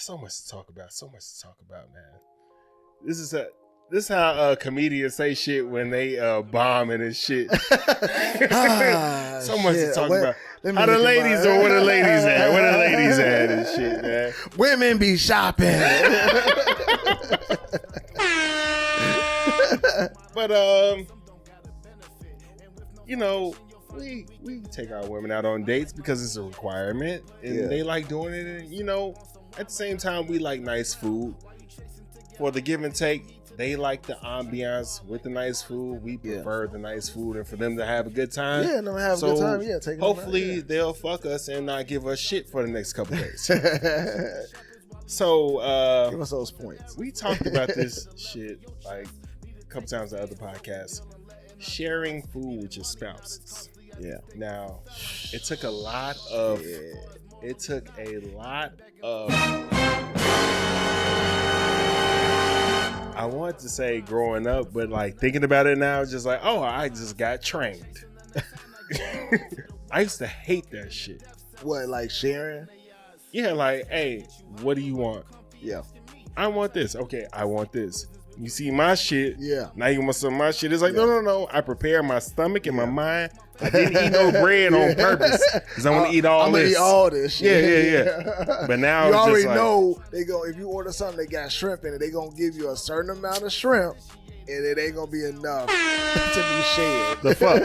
So much to talk about, man. This is how comedians say shit when they bombing and shit. So much to talk about. How the ladies doing? Where the ladies at? Where the ladies at and shit, man. Women be shopping. But we take our women out on dates because it's a requirement, and they like doing it. And at the same time, we like nice food. For the give and take, they like the ambiance with the nice food. We prefer the nice food, and for them to have a good time. Yeah, no, have a good time. Yeah, take hopefully they'll fuck us and not give us shit for the next couple days. So give us those points. We talked about this shit like a couple times on other podcasts. Sharing food with your spouses. Yeah. Now, it took a lot of. I wanted to say growing up, but like thinking about it now, it's just like, oh, I just got trained. I used to hate that shit. What, like sharing? Yeah, like, hey, what do you want? Yeah. I want this. Okay, I want this. You see my shit. Yeah. Now you want some of my shit. It's like, no. I prepare my stomach and my mind. I didn't eat no bread on purpose because I want to eat all this. I'm going to eat all this shit. Yeah. But now you it's already just like, know if you order something that got shrimp in it, they going to give you a certain amount of shrimp and it ain't going to be enough to be shared. The fuck?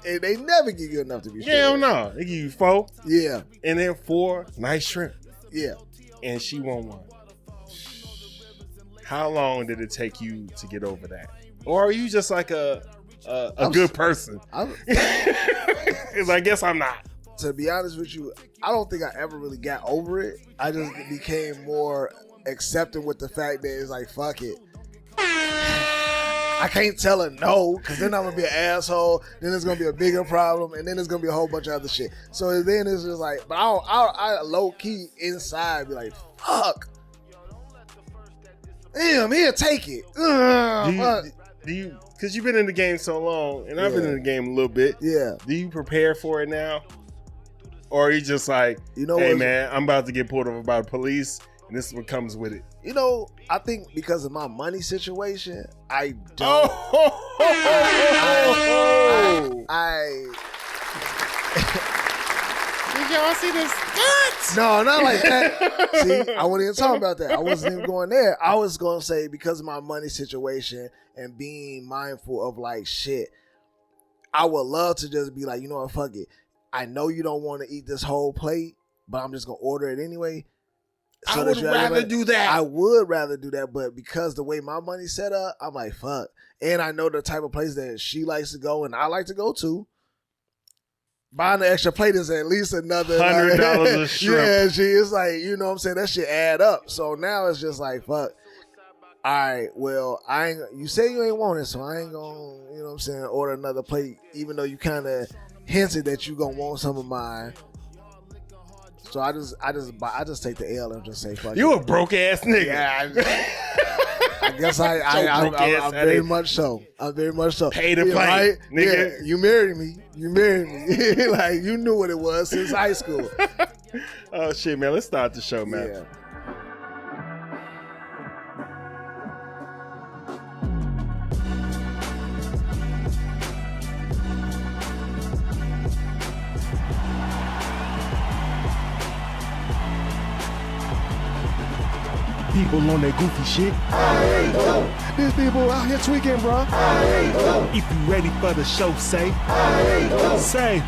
And they never give you enough to be shared. Hell no. They give you 4. Yeah. And then 4 nice shrimp. Yeah. And she want one. How long did it take you to get over that? Or are you just like a good person? Because I guess I'm not. To be honest with you, I don't think I ever really got over it. I just became more accepting with the fact that it's like, fuck it. I can't tell her no, because then I'm going to be an asshole. Then it's going to be a bigger problem. And then there's going to be a whole bunch of other shit. So then it's just like, but I low key inside be like, fuck. Damn, here, take it. Do you, because you've been in the game so long, and I've been in the game a little bit. Yeah. Do you prepare for it now? Or are you just like, hey, man, I'm about to get pulled over by the police, and this is what comes with it? I think because of my money situation, I don't. Did y'all see this? No, not like that. See, I wasn't even talking about that. I wasn't even going there. I was going to say because of my money situation and being mindful of like shit, I would love to just be like, you know what, fuck it. I know you don't want to eat this whole plate, but I'm just going to order it anyway. So I would rather do that. I would rather do that, but because the way my money's set up, I'm like, fuck. And I know the type of place that she likes to go and I like to go to. Buying the extra plate is at least another $100 a shrimp. Yeah, it's like, you know what I'm saying? That shit add up. So now it's just like, fuck. All right, well, you say you ain't want it, so I ain't gonna, you know what I'm saying, order another plate, even though you kind of hinted that you gonna want some of mine. So I just take the L and just say, fuck you a broke ass nigga. Yeah, I guess I'm very much so. I'm very much so. Pay to play, right? Nigga. Yeah, you married me. Like, you knew what it was since high school. Oh, shit, man. Let's start the show, man. Yeah. People on that goofy shit. These people out here tweaking, bro. If you ready for the show, say. Say.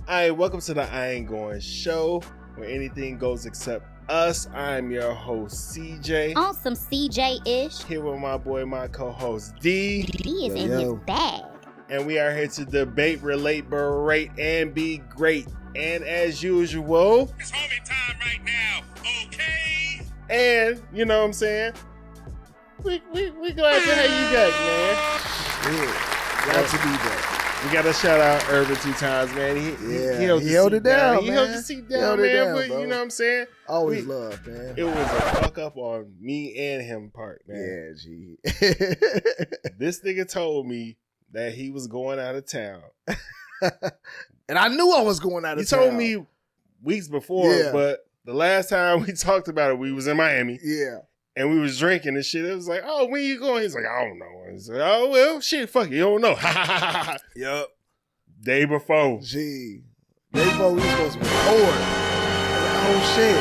Alright, welcome to the I Ain't Going show, where anything goes except us. I'm your host, CJ. On some CJ-ish. Here with my boy, my co-host, D. D is in his bag. And we are here to debate, relate, berate, and be great. And as usual, it's homie time right now, okay? And, you know what I'm saying? We glad to have you back, man. Yeah, glad to be back. We got to shout out Urban 2 times, man. He held it down, He man. held the seat He held down, it man. down, But bro. you know what I'm saying? Always love, man. It was a fuck up on me and him part, man. Yeah, G. This nigga told me that he was going out of town. And I knew I was going out of town. He told me weeks before, Yeah. but the last time we talked about it, we was in Miami. Yeah. And we was drinking and shit. It was like, oh, when you going? He's like, I don't know. He's like, oh, well, shit, fuck it. You don't know. Yup. Day before. Gee. Day before we supposed to record. Oh, shit.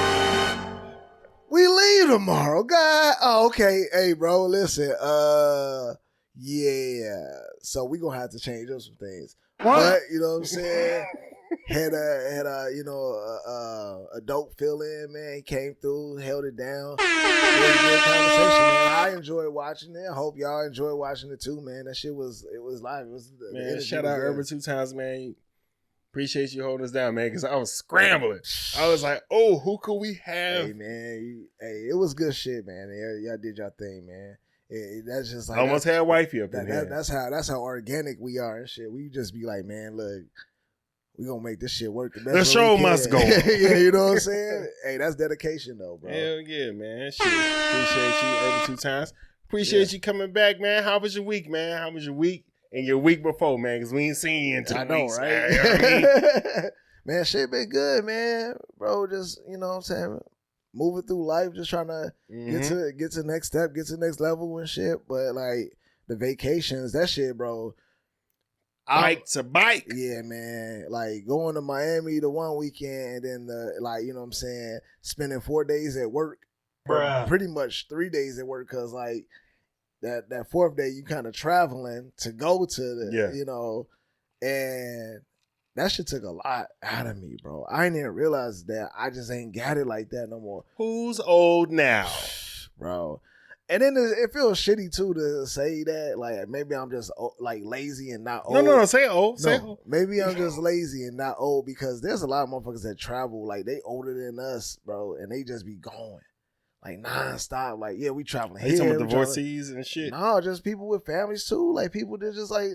We leave tomorrow, God. Oh, okay. Hey, bro, listen. Yeah. So we gonna have to change up some things. But, you know what I'm saying? Had a dope fill in, man. He came through, held it down. It was a good conversation, man. I enjoyed watching it. I hope y'all enjoy watching it too, man. That shit was live. It was Man, shout out Urban 2 times, man. Appreciate you holding us down, man, because I was scrambling. I was like, oh, who could we have? Hey, man. It was good shit, man. Y'all did y'all thing, man. That's just like almost had wifey up in here. That's how organic we are and shit. We just be like, man, look, we gonna make this shit work the best. The show must go. Yeah, you know what I'm saying? Hey, that's dedication though, bro. Hell yeah, man. Shit. Appreciate you, Urban 2 times. Appreciate you coming back, man. How was your week, man? How was your week and your week before, man? Because we ain't seen you in 2 weeks. Right? Man. You know what I mean? Man, shit been good, man. Bro, just, you know what I'm saying? Moving through life, just trying to get to the next step, get to the next level and shit. But like the vacations, that shit, bro. Bike to bike. Yeah, man. Like going to Miami the one weekend and then you know what I'm saying, spending 4 days at work. Bruh. Pretty much 3 days at work because like that fourth day you kind of traveling to go to the, you know, and that shit took a lot out of me, bro. I ain't even realize that I just ain't got it like that no more. Who's old now? Bro. And then it feels shitty too to say that. Like maybe I'm just like lazy and not old. No. Say old. Say old. Maybe I'm just lazy and not old because there's a lot of motherfuckers that travel like they older than us, bro, and they just be going like nonstop. Like yeah, we traveling here. You talking about divorcees and shit? No, just people with families too. Like people that just like,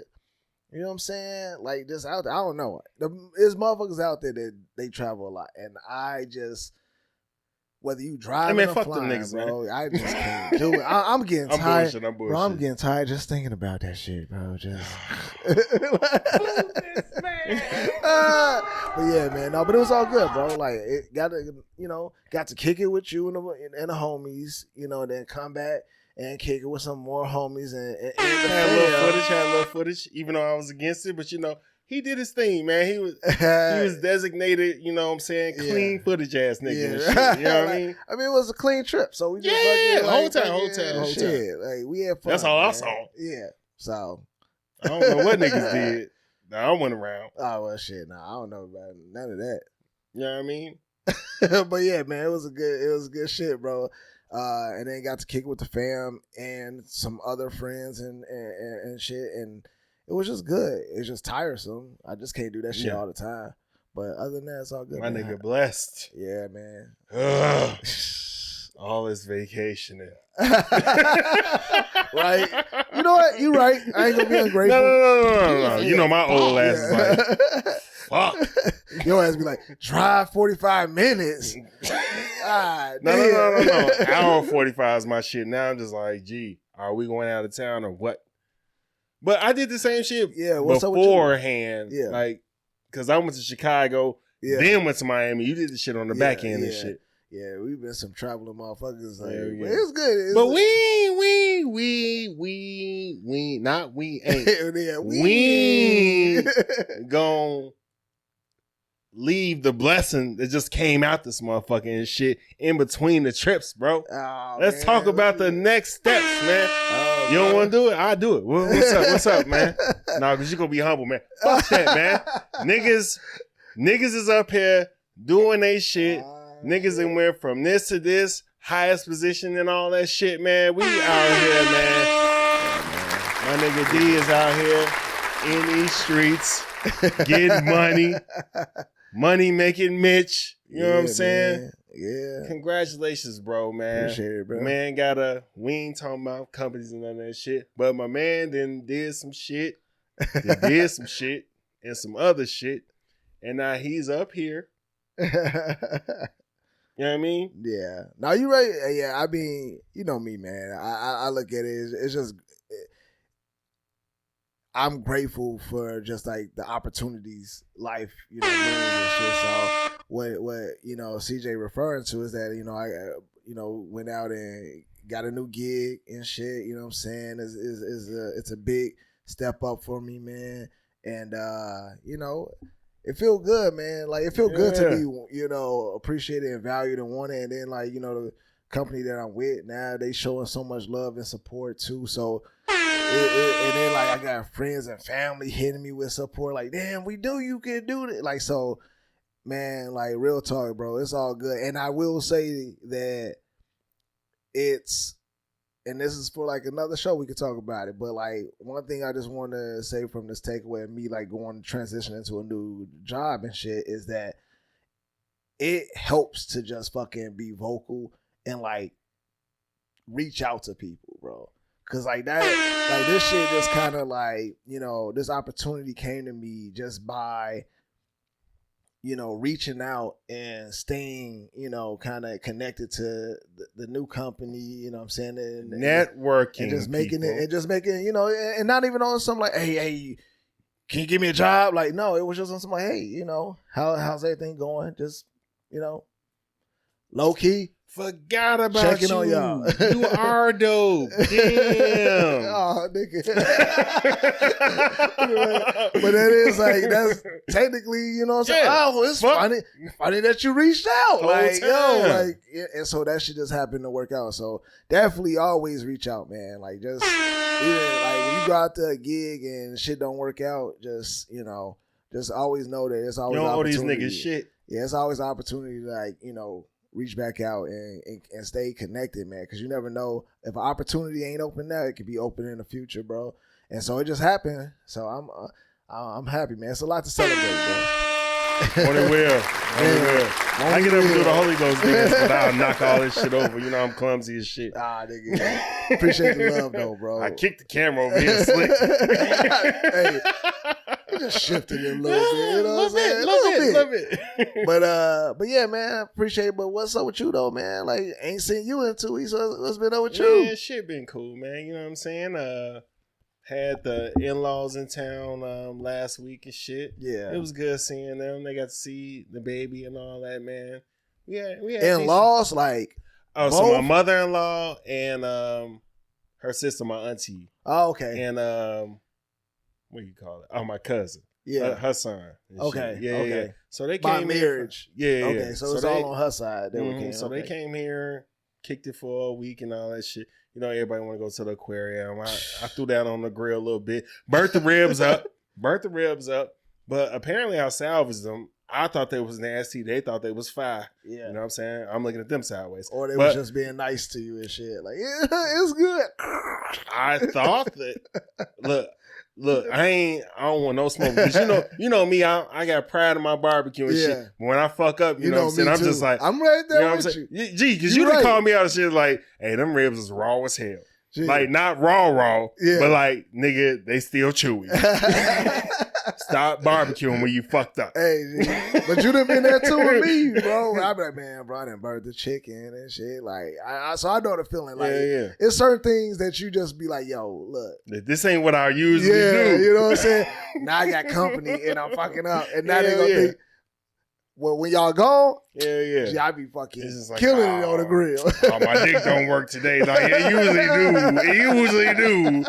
you know what I'm saying? Like just out there. I don't know. There's motherfuckers out there that they travel a lot, and I just. Whether you drive or fuck flying, them niggas, bro, man. I just can't do it. I'm getting tired. I'm bullshit. Bro, I'm getting tired just thinking about that shit, bro. Just. But yeah, man. No, but it was all good, bro. Like it got to kick it with you and the homies, you know, then come back and kick it with some more homies and had a little footage, even though I was against it, but you know. He did his thing, man. He was designated, you know what I'm saying, clean footage ass nigga and shit. You know what I mean? I mean, it was a clean trip, so we just whole time. Like we had fun. That's all man. I saw. Yeah. So I don't know what niggas did. I went around. Oh well, shit. Nah, I don't know about none of that. You know what I mean? But yeah, man, it was good shit, bro. And then got to kick it with the fam and some other friends and shit, and it was just good. It's just tiresome. I just can't do that shit all the time. But other than that, it's all good. My man. nigga blessed. Yeah, man. Ugh. All this vacationing. Right? You know what? You right. I ain't gonna be ungrateful. No. You know my old ass is like, fuck. Your ass be like, drive 45 minutes. No. Hour 45 is my shit. Now I'm just like, gee, are we going out of town or what? But I did the same shit beforehand. Yeah. Like, because I went to Chicago, then went to Miami. You did the shit on the back end and shit. Yeah, we've been some traveling motherfuckers. Like, yeah. It was good. But we gon' leave the blessing that just came out this motherfucker and shit in between the trips, bro. Oh, Let's talk about the next steps, man. You don't want to do it? I'll do it. What's up, man? Nah, because you're going to be humble, man. Fuck that, man. Niggas is up here doing they shit. Niggas and went from this to this, highest position and all that shit, man. We out here, man. My nigga D is out here in these streets getting money. Money making Mitch. You know what I'm saying? Man. Yeah. Congratulations, bro, man. Appreciate it, bro. Man we ain't talking about companies and none of that shit. But my man then did some shit. They did some shit and some other shit, and now he's up here. You know what I mean? Yeah. Now you right. Yeah, I mean, you know me, man. I look at it. It's just I'm grateful for just like the opportunities life, brings and shit. So what CJ referring to is that I went out and got a new gig and shit. You know what I'm saying? It's a big step up for me, man. And it feel good, man. Like it feel good to be, appreciated and valued and wanted. And then the company that I'm with now, they showing so much love and support too. So and then I got friends and family hitting me with support. Like, damn, you can do it. Like, so, man, like real talk, bro. It's all good. And I will say that and this is for another show, we could talk about it. But one thing I just want to say from this takeaway of me going to transition into a new job and shit is that it helps to just fucking be vocal and reach out to people, bro. Cause this shit just kind of this opportunity came to me just by, reaching out and staying, kind of connected to the new company, you know what I'm saying? And networking. And just making and not even on something like, hey, can you give me a job? Like, no, it was just on something like, hey, how's everything going? Just, low key. Forgot about checking you. On y'all. You are dope. Damn. Oh, nigga. But that is that's technically, you know what I'm saying? Yeah. Oh, it's funny that you reached out. And so that shit just happened to work out. So definitely always reach out, man. Just even when you go out to a gig and shit don't work out, just always know that it's always you don't owe these opportunity. niggas shit. Yeah, it's always an opportunity to reach back out and stay connected, man, because you never know if an opportunity ain't open now, it could be open in the future, bro. And so it just happened. So I'm happy, man. It's a lot to celebrate, bro. On it will. I get up and do the Holy Ghost dance, but I'll knock all this shit over. You know I'm clumsy as shit. Nigga. Appreciate the love, though, bro. I kicked the camera over here slick. Hey, you just shifted it a little bit. You know what I'm saying? Love it. But yeah, man, I appreciate it. But what's up with you, though, man? Ain't seen you in 2 weeks. So what's been up with you? Yeah, shit been cool, man. You know what I'm saying? Had the in-laws in town last week and shit. Yeah. It was good seeing them. They got to see the baby and all that, man. We had in-laws, so both? my mother-in-law and her sister, my auntie. Oh, okay. And what do you call it? Oh, my cousin. Yeah. Her son. Okay. Yeah, okay. yeah. So they By came marriage. Here. Yeah, okay, so it's all on her side. They came here, kicked it for a week and all that shit. Everybody want to go to the aquarium. I threw that on the grill a little bit. Burnt the ribs up. But apparently I salvaged them. I thought they was nasty. They thought they was fire. Yeah. You know what I'm saying? I'm looking at them sideways. Or they was just being nice to you and shit. Yeah, it's good. I thought that. Look, I don't want no smoke. Because you know me, I got pride in my barbecue and shit. When I fuck up, you know what I'm saying? I'm just like, I'm right there with you. Gee, because you done called me out and shit hey, them ribs is raw as hell. Gee. Not raw, but nigga, they still chewy. Stop barbecuing when you fucked up. Hey, but you done been there too with me, bro. I be like, man, bro, I done burnt the chicken and shit. So I know the feeling. It's certain things that you just be like, yo, look. This ain't what I usually do. You know what I'm saying? Now I got company and I'm fucking up. And now they gonna think, well, when y'all gone, gee, I be fucking killing it on the grill. My dick don't work today. It usually do.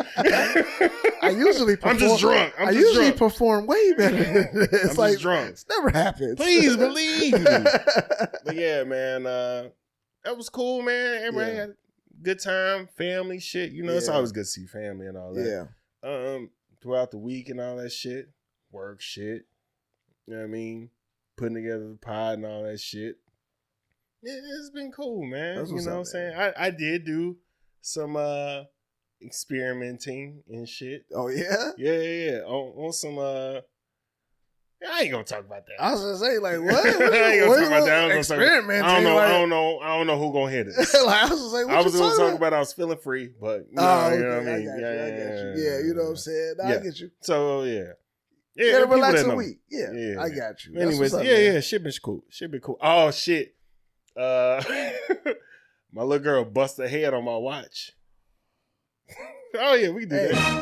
I usually perform. I'm just drunk. I usually perform way better than this. I'm just drunk. It's never happens. Please believe me. But yeah, man, that was cool, man. Everybody had a good time, family shit. It's always good to see family and all that. Yeah. Throughout the week and all that shit, work shit. You know what I mean? Putting together the pod and all that shit. Yeah, it's been cool, man. You know what I'm saying? I did do some experimenting and shit. Oh, yeah? Yeah. On some I ain't gonna talk about that. I was gonna say, like, what? I ain't gonna talk about that. I Experimenting. I don't know who gonna hit it. Like, I was gonna say, what I was you gonna talking talk about I was feeling free, but you know, okay, you know what I mean? I got you. Yeah, you know what I'm saying? I get you. So yeah. Yeah, people relax that a know. week. Yeah, I got you. Anyways, what's up, yeah, shit been cool. Shit been cool. Oh shit. My little girl bust her head on my watch. Oh yeah, we can do that.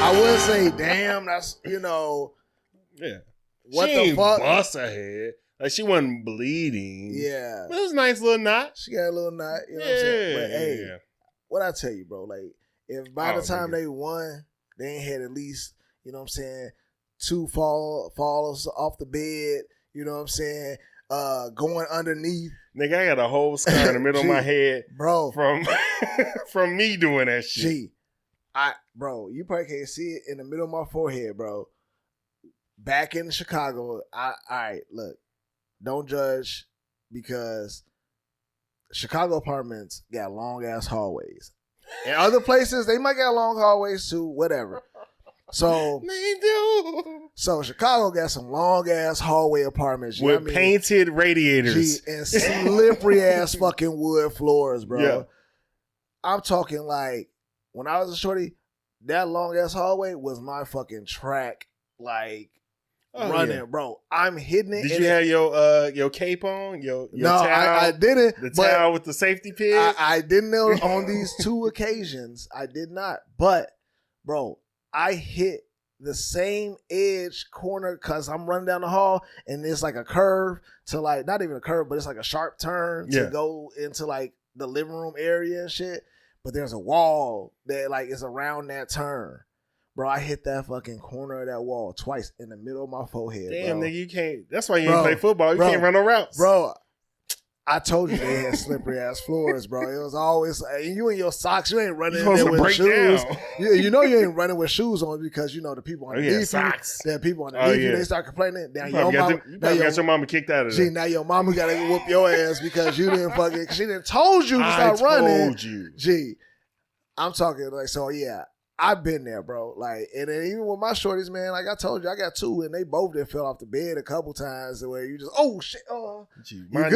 I would say, damn, that's Yeah. What she the ain't fuck? Bust her head. Like she wasn't bleeding. Yeah, But it was a nice little knot. she got a little knot. You know what I'm saying? But hey, what I tell you, bro, like if by the time they won, they ain't had at least, you know what I'm saying, 2 falls off the bed. You know what I'm saying? Going underneath. Nigga, I got a whole scar in the middle of my head, bro, from me doing that shit. Bro, you probably can't see it in the middle of my forehead, bro. Back in Chicago, all right, look, don't judge because Chicago apartments got long ass hallways. In other places, they might got long hallways too, whatever. So they do. So Chicago got some long ass hallway apartments with painted radiators and slippery ass fucking wood floors, bro. Yeah. I'm talking like when I was a shorty, that long ass hallway was my fucking track, like running, bro. I'm hitting it. Did you have your cape on? Your no, towel? I didn't. The towel with the safety pin? I didn't know on these 2 occasions. I did not. But, bro, I hit the same edge corner because I'm running down the hall and it's like a curve to like, not even a curve, but it's like a sharp turn to go into like the living room area and shit. But there's a wall that like is around that turn. Bro, I hit that fucking corner of that wall twice in the middle of my forehead. Damn, bro. nigga, you can't. That's why you ain't play football. You can't run no routes. Bro, I told you they had slippery ass floors, bro. It was always you in your socks. You ain't running in there with shoes. You know you ain't running with shoes on because you know the people underneath socks. The people underneath you, they start complaining. Now your mama, got your mama kicked out of there. Now your mama gotta whoop your ass because you didn't fucking. She didn't told you to start running. I told you. Gee, I'm talking like so. Yeah. I've been there, bro. Like, and then even with my shorties, man, like I told you, I got 2, and they both did fell off the bed a couple times where you just, oh shit, my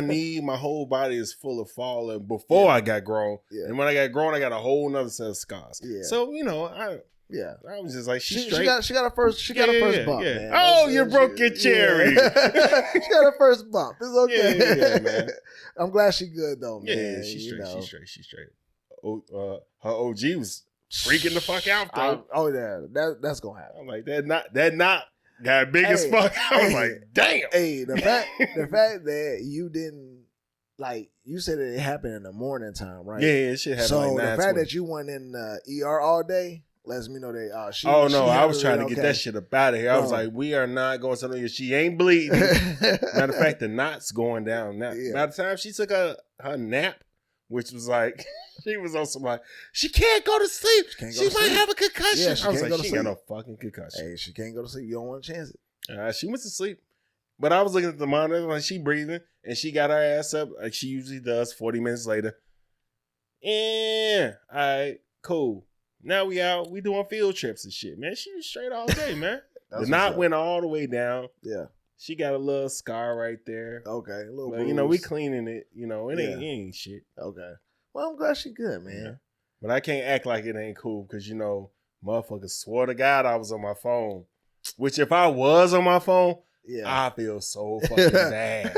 knee, my whole body is full of falling before I got grown, and when I got grown, I got a whole nother set of scars. Yeah. So I was just like, she got her first bump. Yeah. Man. Oh, you broke your cherry. She got her first bump. It's okay. Yeah, man. I'm glad she good though, man. Yeah, she's straight. She's straight. Her OG was freaking the fuck out though. That's gonna happen. I'm like that not got big as fuck. I was like, damn. Hey, the fact that you didn't like you said that it happened in the morning time, right? Yeah, it should happen. So like the fact that you went in ER all day lets me know that I was trying to get that shit up out of here. I was like, we are not going to know she ain't bleeding. Matter of fact, the knot's going down now. Yeah. By the time she took her nap, which was like, she was on some like, she can't go to sleep. She might have a concussion. Yeah, I was like, she ain't got no fucking concussion. Hey, she can't go to sleep. You don't want to chance it. She went to sleep. But I was looking at the monitor, like she breathing, and she got her ass up like she usually does 40 minutes later. Yeah, all right, cool. Now we out, we doing field trips and shit, man. She was straight all day, man. The knot went all the way down. Yeah. She got a little scar right there. Okay. A little but, we cleaning it. It ain't shit. Okay. Well, I'm glad she good, man. Yeah. But I can't act like it ain't cool because, motherfuckers swore to God I was on my phone. Which if I was on my phone, I feel so fucking bad.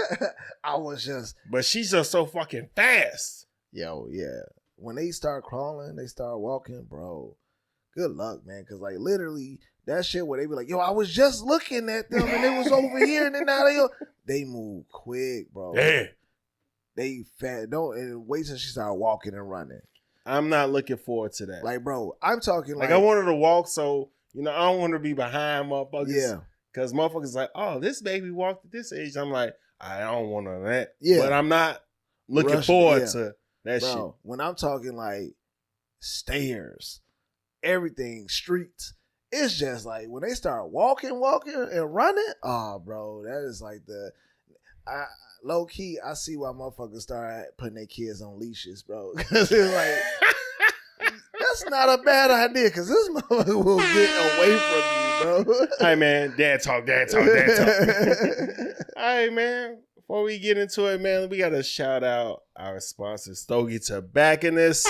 I was just... But she's just so fucking fast. Yo, yeah. When they start crawling, they start walking, bro. Good luck, man. Because, like, literally, that shit where they be like, yo, I was just looking at them and it was over here and then now they move quick, bro. Yeah. They fat. And wait till she start walking and running. I'm not looking forward to that. Like, bro, I'm talking like... I want her to walk so, I don't want her to be behind motherfuckers. Yeah. Because motherfuckers like, oh, this baby walked at this age. I'm like, I don't want none of that. Yeah. But I'm not looking forward to that shit. When I'm talking like stairs, everything, streets, it's just like when they start walking and running, oh, bro, that is like low key, I see why motherfuckers start putting their kids on leashes, bro. Because it's like, That's not a bad idea because this motherfucker will get away from you, bro. All right, man. Dad talk. All right, man. Before we get into it, man, we got to shout out our sponsor, Stogie Tobacconist.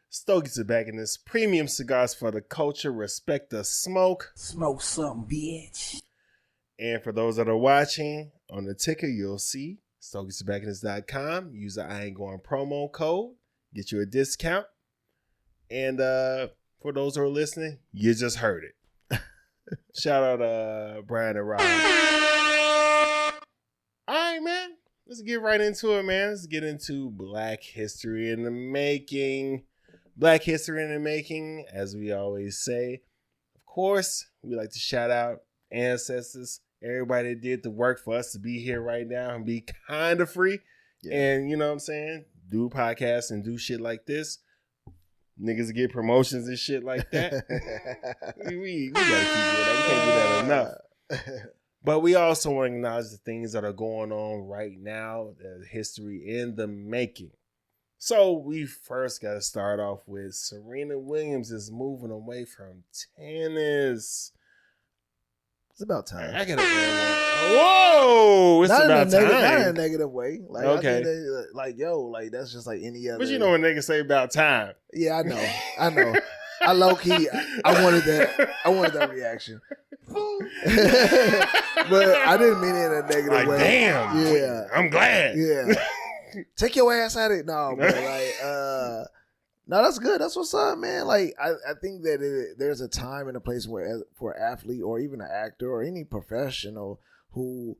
Stogie Tobacconist, premium cigars for the culture. Respect the smoke. Smoke some, bitch. And for those that are watching, on the ticker, you'll see StogieTobacconist.com. Use the I Ain't Going promo code. Get you a discount. And for those who are listening, you just heard it. Shout out Brian and Rob. All right, man. Let's get right into it, man. Let's get into Black History in the Making. Black History in the Making, as we always say. Of course, we like to shout out ancestors, everybody that did the work for us to be here right now and be kind of free. Yeah. And, you know what I'm saying? Do podcasts and do shit like this. Niggas get promotions and shit like that. we gotta keep doing that. We can't do that enough. But we also want to acknowledge the things that are going on right now, the history in the making. So we first got to start off with Serena Williams is moving away from tennis. It's about time. I gotta whoa! It's not about time. Not in a negative way. Like, okay. I think that's just like any other. But you know when niggas say about time. Yeah, I know. I low key, I wanted that reaction. But I didn't mean it in a negative way. Damn. Yeah. I'm glad. Yeah. Take your ass at it. No, but no, that's good. That's what's up, man. Like, I think that there's a time and a place where for an athlete or even an actor or any professional who,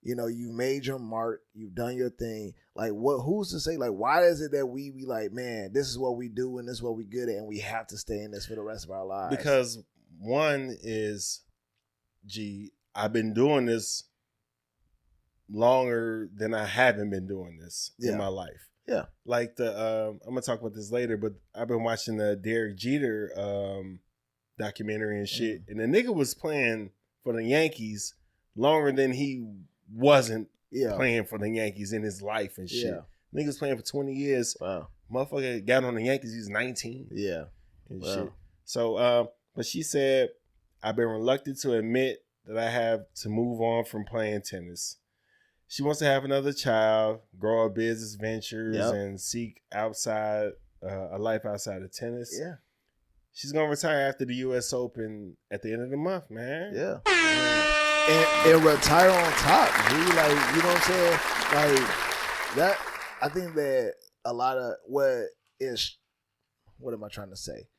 you know, you made your mark, you've done your thing. Like, who's to say, like, why is it that we be like, man, this is what we do and this is what we good at and we have to stay in this for the rest of our lives? Because one is, I've been doing this longer than I haven't been doing this in my life. Yeah. Like I'm going to talk about this later, but I've been watching the Derek Jeter documentary and shit. And the nigga was playing for the Yankees longer than he wasn't playing for the Yankees in his life and shit. Yeah. Nigga's playing for 20 years. Wow. Motherfucker got on the Yankees, he was 19. Yeah. And shit. So, but she said, I've been reluctant to admit that I have to move on from playing tennis. She wants to have another child, grow her business ventures, and seek outside a life outside of tennis. Yeah. She's going to retire after the U.S. Open at the end of the month, man. Yeah. And retire on top, dude. Like, you know what I'm saying? Like, that, I think that a lot of what am I trying to say?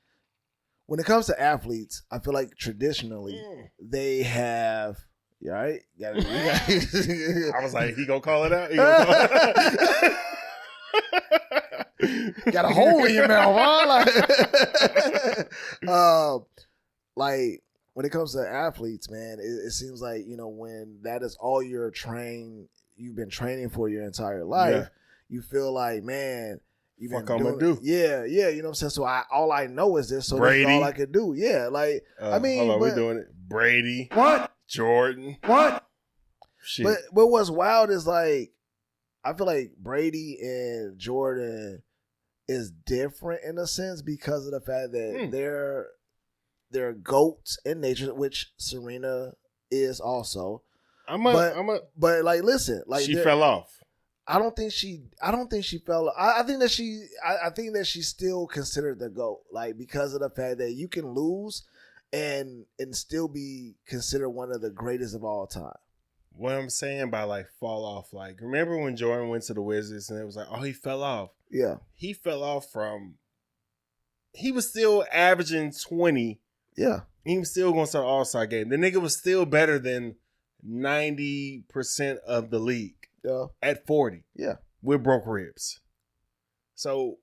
When it comes to athletes, I feel like traditionally they have... You all right? I was like, he gonna call it out? Got a hole in your mouth, huh? Like when it comes to athletes, man, it seems like, you know, when that is all you've been training for your entire life, you feel like, man, you've been doing, I'm gonna do. Yeah, you know what I'm saying? So all I know is this, so Brady. That's all I could do. Yeah, like, I mean. Hold on, we're doing it. Brady. What? Jordan. What? Shit. But what's wild is, like, I feel like Brady and Jordan is different in a sense because of the fact that they're GOATs in nature, which Serena is also. But like, listen, like, she fell off. I don't think she fell. I think that she's still considered the GOAT, like, because of the fact that you can lose and still be considered one of the greatest of all time. What I'm saying by, like, fall off, like, remember when Jordan went to the Wizards and it was like, oh, he fell off. Yeah. He fell off he was still averaging 20. Yeah. He was still going to start All-Star game. The nigga was still better than 90% of the league. Yeah. At 40. Yeah. With broke ribs. So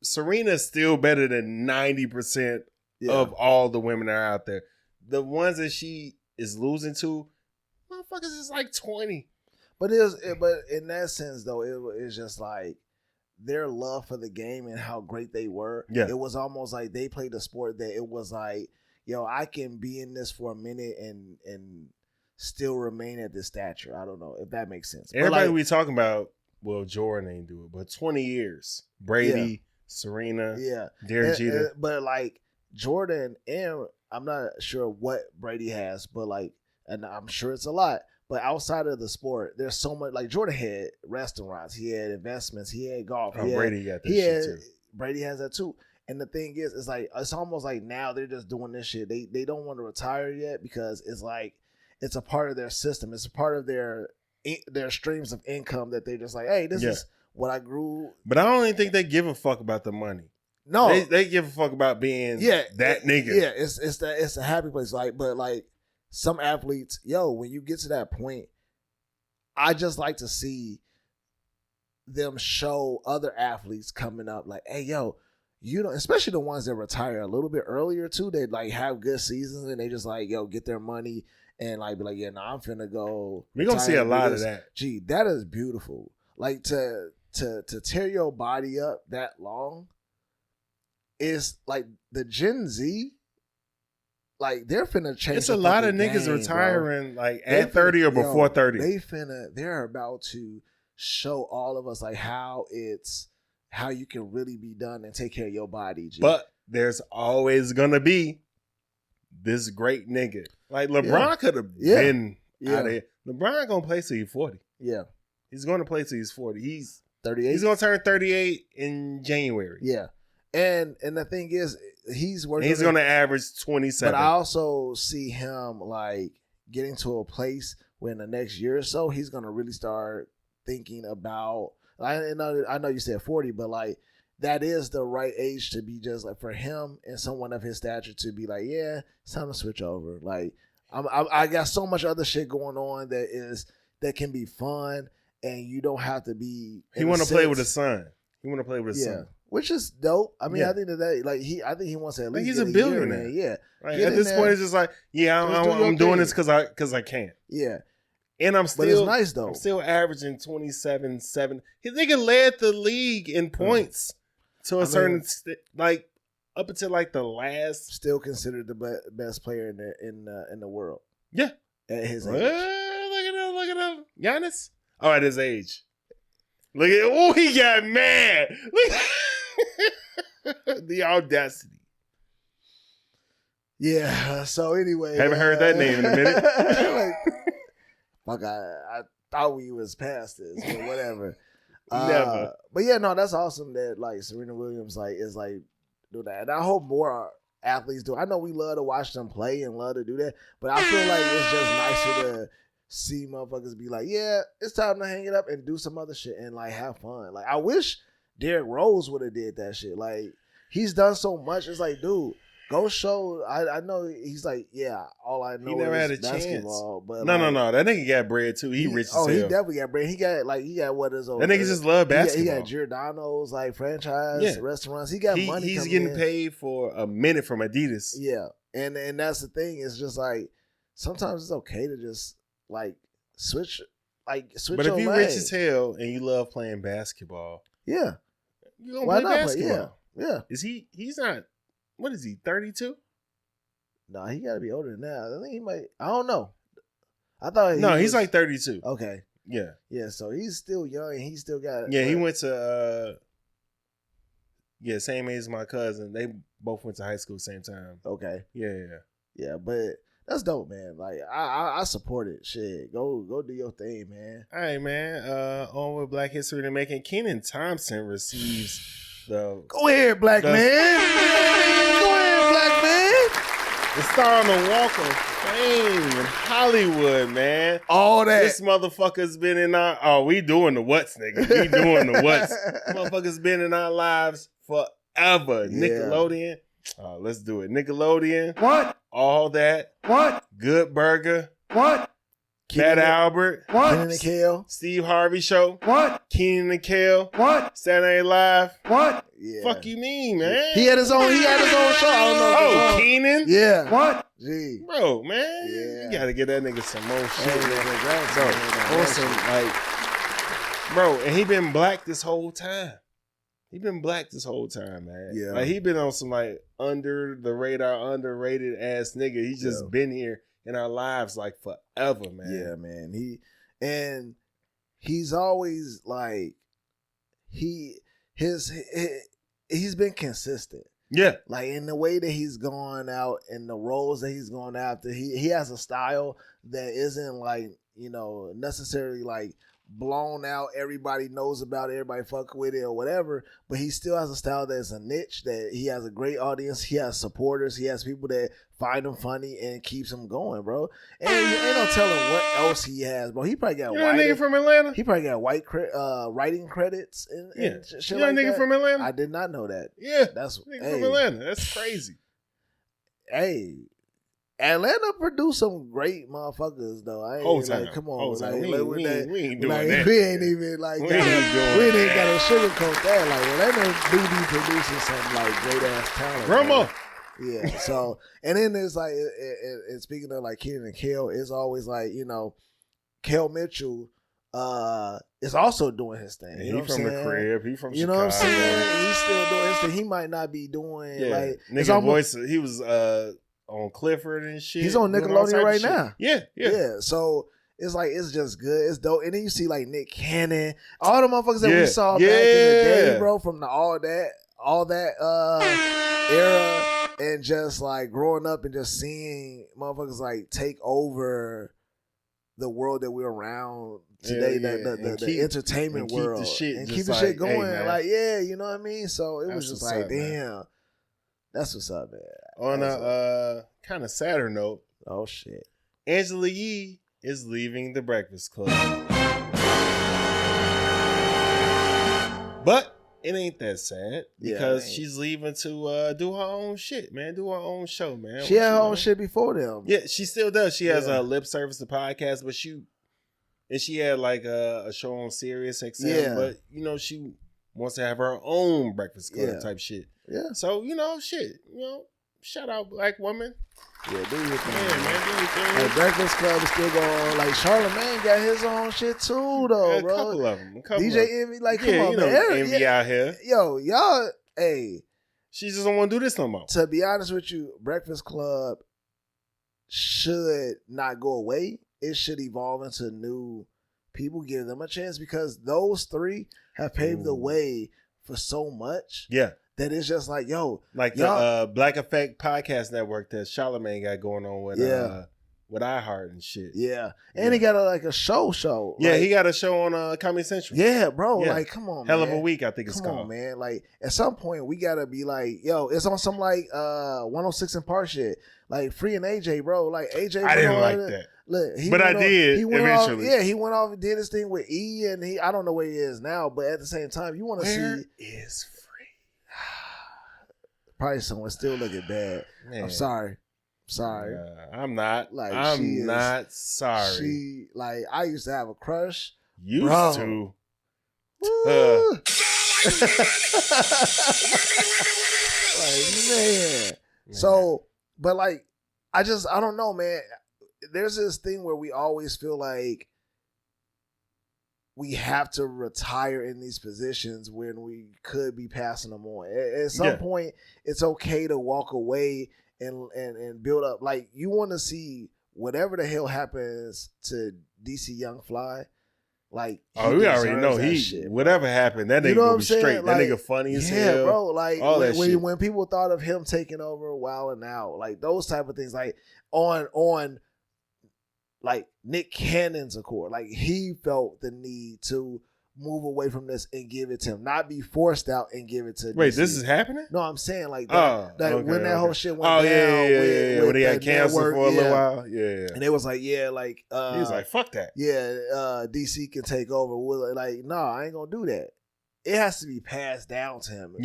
Serena's still better than 90% of all the women that are out there. The ones that she is losing to, motherfuckers is like 20. But in that sense though, it's just like their love for the game and how great they were. Yeah. It was almost like they played a sport that it was like, yo, I can be in this for a minute and still remain at this stature. I don't know if that makes sense. Everybody we talking about, well, Jordan ain't do it, but 20 years. Brady, Serena, Yeah. Derek Jeter. But like Jordan and I'm not sure what Brady has, but like, and I'm sure it's a lot. But outside of the sport, there's so much. Like Jordan had restaurants, he had investments, he had golf. Brady got that shit too. Brady has that too. And the thing is, it's like it's almost like now they're just doing this shit. They don't want to retire yet because it's like it's a part of their system. It's a part of their streams of income that they're just like, hey, this is what I grew. But I don't even think they give a fuck about the money. No, they give a fuck about being that nigga. Yeah, it's a happy place. Like, but like some athletes, when you get to that point, I just like to see them show other athletes coming up like, hey, especially the ones that retire a little bit earlier too. They like have good seasons and they just like, get their money and like be like, I'm finna go. We're gonna see a lot of that. Gee, that is beautiful. Like to tear your body up that long. Is like the Gen Z, like they're finna change. It's a lot of niggas retiring like at 30 or before 30. They're about to show all of us like how you can really be done and take care of your body. G. But there's always gonna be this great nigga. Like LeBron could have been out of here. LeBron gonna play till he's 40. Yeah, he's gonna play till he's 40. He's 38. He's gonna turn 38 in January. Yeah. And the thing is, he's working. He's going to average 27. But I also see him like getting to a place where in the next year or so, he's going to really start thinking about. I know you said 40, but like that is the right age to be just like for him and someone of his stature to be like, it's time to switch over. Like I got so much other shit going on that can be fun, and you don't have to be. He want to play with his son. He want to play with his son. Which is dope. I mean, I think that I think he wants to at least. He's a billionaire. Yeah. Right. At this point, it's just like, I'm doing this because I can. Yeah. And I'm still. But it's nice though. I'm still averaging 27-7. His nigga led the league in points to a certain like up until like the last. Still considered the best player in the world. Yeah. At his age. Look at him. Giannis. Oh, at his age. Look at he got mad. Look. The audacity. Yeah. So anyway, haven't heard that name in a minute. I thought we was past this, but whatever. Never. But that's awesome that like Serena Williams is do that, and I hope more athletes do. I know we love to watch them play and love to do that, but I feel like it's just nicer to see motherfuckers be like, it's time to hang it up and do some other shit and like have fun. Like I wish Derrick Rose would have did that shit. Like he's done so much. It's like, dude, go show. I know he's like, all I know he never is had a basketball. chance. But no. That nigga got bread too. He rich as hell. He definitely got bread. He got what is over. That nigga just love basketball. He got Giordano's like franchise restaurants. He got money. He's getting paid for a minute from Adidas. Yeah, and that's the thing. It's just like sometimes it's okay to just like switch. But if you rich as hell and you love playing basketball, you gonna play basketball. Yeah. He's not. What is he? 32? No, he got to be older than that. I think he might. I don't know. He's like 32. Okay. Yeah. Yeah. So he's still young and he still got. Yeah, he went to. Same age as my cousin. They both went to high school same time. Okay. Yeah. But that's dope, man. Like I support it. Shit, go do your thing, man. All right, man. On with Black History to Making. Kenan Thompson receives the. Go ahead, black man. Go ahead, black man. The star on the Walk of Fame in Hollywood, man. All that. This motherfucker's been in our. Oh, we doing the what's, nigga. We doing the what's. Motherfucker's been in our lives forever. Yeah. Nickelodeon. Let's do it. Nickelodeon. What? All That. What? Good Burger. What? Fat Albert. What? Kenan and Kel. Steve Harvey Show. What? Kenan and Kel. What? Saturday Night Live. What? Yeah. Fuck you mean, man? He had his own show. I don't know. Oh, Kenan? Yeah. What? Gee. Bro, man. Yeah. You gotta get that nigga some more shit. Bro, Awesome. Bro, and he been black this whole time. He been black this whole time, man. Yeah. Like he been on some like under the radar, underrated ass nigga. He just been here in our lives like forever, man. Yeah, man. He's always like his he's been consistent. Yeah. Like in the way that he's gone out and the roles that he's gone after, he has a style that isn't like, you know, necessarily like blown out, everybody knows about it, everybody fuck with it or whatever, but he still has a style that's a niche, that he has a great audience, he has supporters, he has people that find him funny and keeps him going, bro. And you ain't no telling what else he has, bro. He probably got nigga from Atlanta. He probably got writing credits and shit you know like nigga that. From Atlanta? I did not know that. Yeah, that's nigga from Atlanta. That's crazy. Hey, Atlanta produced some great motherfuckers though. I ain't like, come on, like, we ain't doing like, that. We ain't even like, we ain't got to sugarcoat that. Like Atlanta do be producing some like great ass talent. Grandma. Yeah. So and then there's like, and speaking of like Kenan and Kel, it's always like, you know, Kel Mitchell is also doing his thing. You know what I'm saying? He from the crib. He from you Chicago. know what I'm saying? He's still doing his thing. He might not be doing like nigga voice. He was on Clifford and shit. He's on Nickelodeon right now. Yeah. So it's like, it's just good. It's dope. And then you see like Nick Cannon, all the motherfuckers that we saw back in the day, bro, from the all that era, and just like growing up and just seeing motherfuckers like take over the world that we're around today, the entertainment world, and keep the shit going. Hey, like, you know what I mean? So it was just like, damn. That's what's up, man. On a kind of sadder note. Oh, shit. Angela Yee is leaving the Breakfast Club. But it ain't that sad because she's leaving to do her own shit, man. Do her own show, man. She had her own shit before them. Yeah, she still does. She has a lip service to podcast, but she had like a show on Sirius XM. Yeah. But, you know, she wants to have her own Breakfast Club type shit. Yeah. So, you know, shout out Black woman. Yeah, do your thing. Yeah, man, do your thing. Like, Breakfast Club is still going on. Like, Charlamagne got his own shit too, though, bro. A couple of them. DJ Envy, like, come on, you know, man. Envy out here. Yo, y'all, hey. She just don't want to do this no more. To be honest with you, Breakfast Club should not go away. It should evolve into new people. Give them a chance, because those three have paved the way for so much. Yeah. That it's just like, yo. Like the Black Effect Podcast Network that Charlamagne got going on with iHeart and shit. Yeah. And he got a show. Yeah, like, he got a show on Comedy Central. Yeah, bro. Yeah. Like, come on, Hell man. of a Week, I think it's called. Come on, man. Like, at some point, we got to be like, yo, it's on some like 106 and Park shit. Like, free and AJ, bro. Like, AJ. I didn't like that. Look, I did eventually. He went off and did his thing with E, and I don't know where he is now, but at the same time, you want to see. Where is free? Probably someone still looking bad. Man. I'm sorry. I'm not. Like, I'm not sorry. She, like, I used to have a crush. Used to. Like, man. So, but like, I don't know, man. There's this thing where we always feel like we have to retire in these positions when we could be passing them on. At some point, it's okay to walk away and build up. Like, you want to see whatever the hell happens to DC Young Fly. Like, we already know whatever happened, that nigga gonna be straight. Like, that nigga funny as hell. Yeah, bro. Like, all that shit. When people thought of him taking over Wild and Out, like those type of things, like on like Nick Cannon's accord, like he felt the need to move away from this and give it to him, not be forced out and give it to. Wait, DC. this is happening? No, I'm saying like that. When that whole shit went down, when they got canceled for a little while, and it was like, like he was like, fuck that. DC can take over. Like, no, I ain't gonna do that. It has to be passed down to him.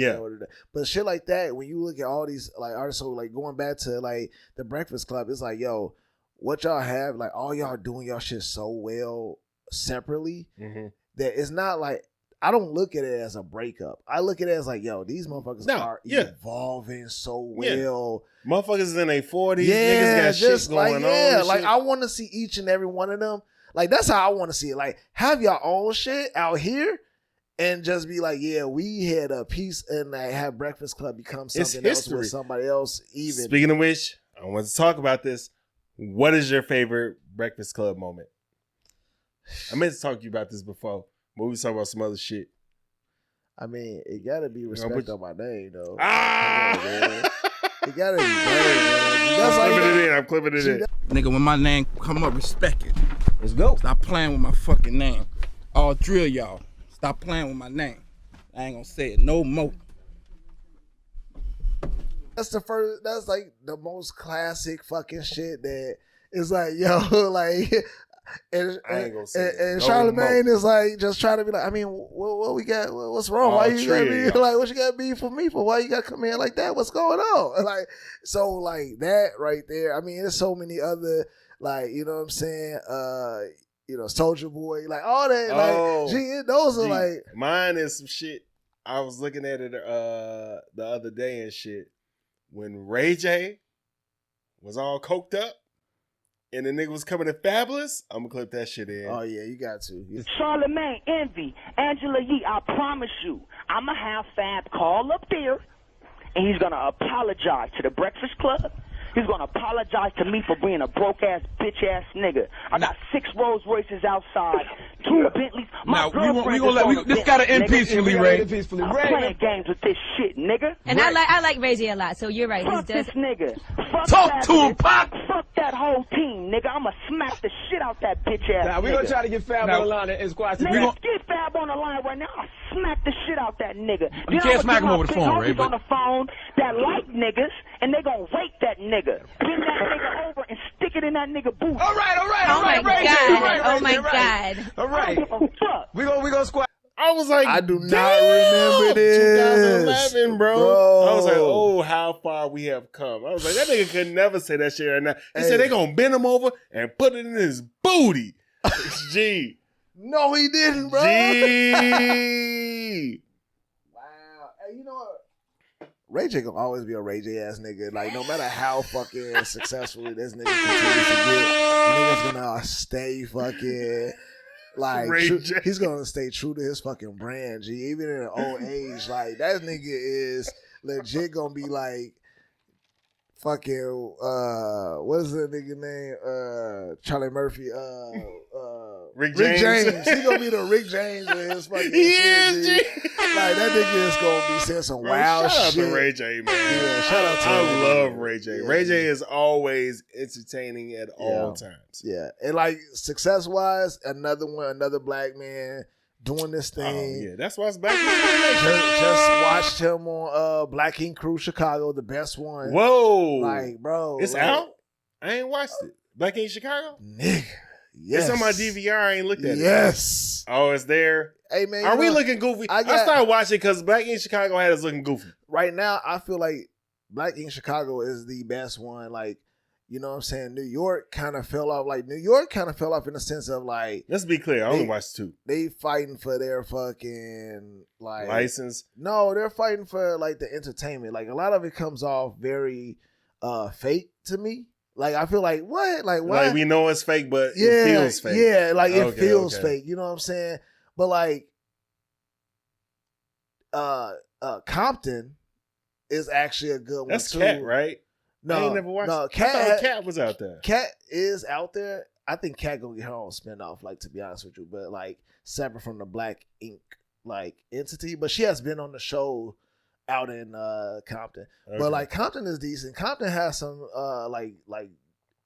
But shit like that, when you look at all these like artists, so like going back to like the Breakfast Club, it's like, yo, what y'all have, like all y'all doing y'all shit so well separately that it's not like, I don't look at it as a breakup. I look at it as like, yo, these motherfuckers are evolving so well. Motherfuckers is in their 40s. Niggas got shit going on. Like, I want to see each and every one of them. Like, that's how I want to see it. Like, have your own shit out here and just be like, yeah, we had a piece and have Breakfast Club become something else with somebody else even. Speaking of which, I want to talk about this. What is your favorite Breakfast Club moment? I meant to talk to you about this before, but we was talking about some other shit. I mean, it gotta be respect on my name though. Ah! It gotta be better, man. I'm clipping it in. Nigga, when my name come up, respect it. Let's go. Stop playing with my fucking name. All three of y'all, stop playing with my name. I ain't gonna say it no more. That's like the most classic fucking shit that is like, yo, like, and Charlamagne is like just trying to be like, I mean, what we got? What's wrong? Why you gotta be like, what you gotta be for me for? Why you gotta come in like that? What's going on? Like, so like that right there. I mean, there's so many other like, you know what I'm saying? Soulja Boy, like all that. Like, those are like mine is some shit. I was looking at it the other day and shit. When Ray J was all coked up and the nigga was coming in Fabulous, I'm gonna clip that shit in. Oh yeah, you got to. Charlamagne, Envy, Angela Yee, I promise you, I'ma have Fab call up there and he's gonna apologize to the Breakfast Club. He's gonna apologize to me for being a broke ass bitch ass nigga. I got 6 Rolls Royces outside, 2 Bentleys. My girlfriend this gotta end peacefully, Ray. I'm playing games with this shit, nigga. And I like Ray J a lot, so you're right. Fuck this nigga. Fuck Talk to him, Pop. Fuck that whole team, nigga. I'ma smack the shit out that bitch ass. Now we gonna try to get Fab on the line and squash. Nigga, get Fab on the line right now. I'll smack the shit out that nigga. You can't smack him over the phone, Ray. On the phone that like niggas, and they gonna rape that nigga. Bring that nigga over and stick it in that nigga boot. All right. Oh my God. Oh my God. All right. We gonna squash. I was like, I do not remember this. 2011, bro. I was like, oh, how far we have come. I was like, that nigga could never say that shit right now. He said they gonna bend him over and put it in his booty. G. No, he didn't, bro. G. Wow. Hey, you know what? Ray J gonna always be a Ray J ass nigga. Like, no matter how fucking successfully this nigga continues to get, the nigga's gonna stay fucking like he's gonna stay true to his fucking brand, G. Even in an old age, like that nigga is legit gonna be like fucking what is that nigga name? Charlie Murphy, Rick James. He gonna be the Rick James with his fucking He shit, is, G. G. Like that nigga is gonna be saying some wild shout shit. out to Ray J, man. Yeah, shout out to I him. love Ray J. Yeah. Ray J is always entertaining at all times. Yeah, and like success wise, another black man doing this thing. Oh, yeah, that's why it's back. Just watched him on Black Ink Crew Chicago, the best one. Whoa, Like, bro, it's like, out. I ain't watched it. Black Ink Chicago. nigga. Yes, It's on my DVR. I ain't looked at it. Yes. Oh, it's there. Hey man, Are we looking goofy? I started watching because Black Ink Chicago had us looking goofy. right now? I feel like Black Ink Chicago is the best one. Like, you know what I'm saying? New York kind of fell off. Like, New York kind of fell off in the sense of like, Let's be clear. I only watched 2. they fighting for their fucking like License. No, they're fighting for like the entertainment. Like a lot of it comes off very fake to me. Like I feel like what? Like why? Like we know it's fake, but it feels fake. Yeah, like it Okay, feels okay. fake. You know what I'm saying? But like Compton is actually a good That's one too. Cat, right? No, I ain't never watched no, it. I thought Cat was out there. Cat is out there. I think Cat gonna get her own spinoff, like to be honest with you, but like separate from the Black Ink like entity. But she has been on the show out in Compton. Okay. But like Compton is decent. Compton has some like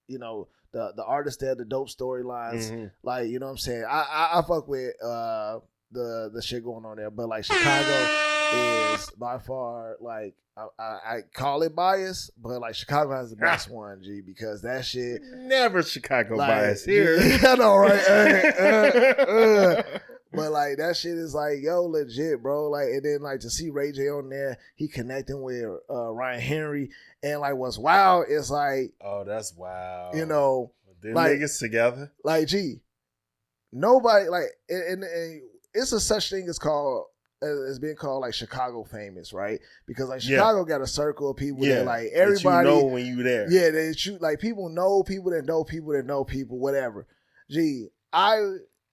you know the artists there, the dope storylines. Mhm. Like you know what I'm saying. I fuck with the shit going on there. But like Chicago is by far like I call it bias, but like Chicago has the best one, G, because that shit Never Chicago like, bias here. I know, right? But like that shit is like, yo, legit, bro. Like, and then like to see Ray J on there, he connecting with Ryan Henry, and like what's wild is like, Oh, that's wild. you know, Them like- niggas together. like, gee, nobody like, and it's a such thing as called. It's being called like Chicago famous, right? Because like Yeah. Chicago got a circle of people that like that everybody you know when you there. Yeah, they shoot like people know people that know people that know people, whatever. Gee,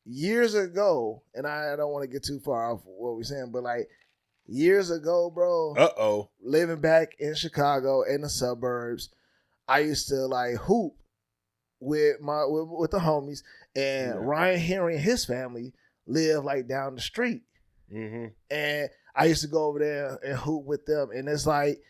years ago, and I don't want to get too far off what we're saying, but like years ago, bro, Uh-oh. living back in Chicago in the suburbs, I used to like hoop with the homies, and Yeah. Ryan Henry and his family live like down the street. And I used to go over there and hoop with them. And it's like,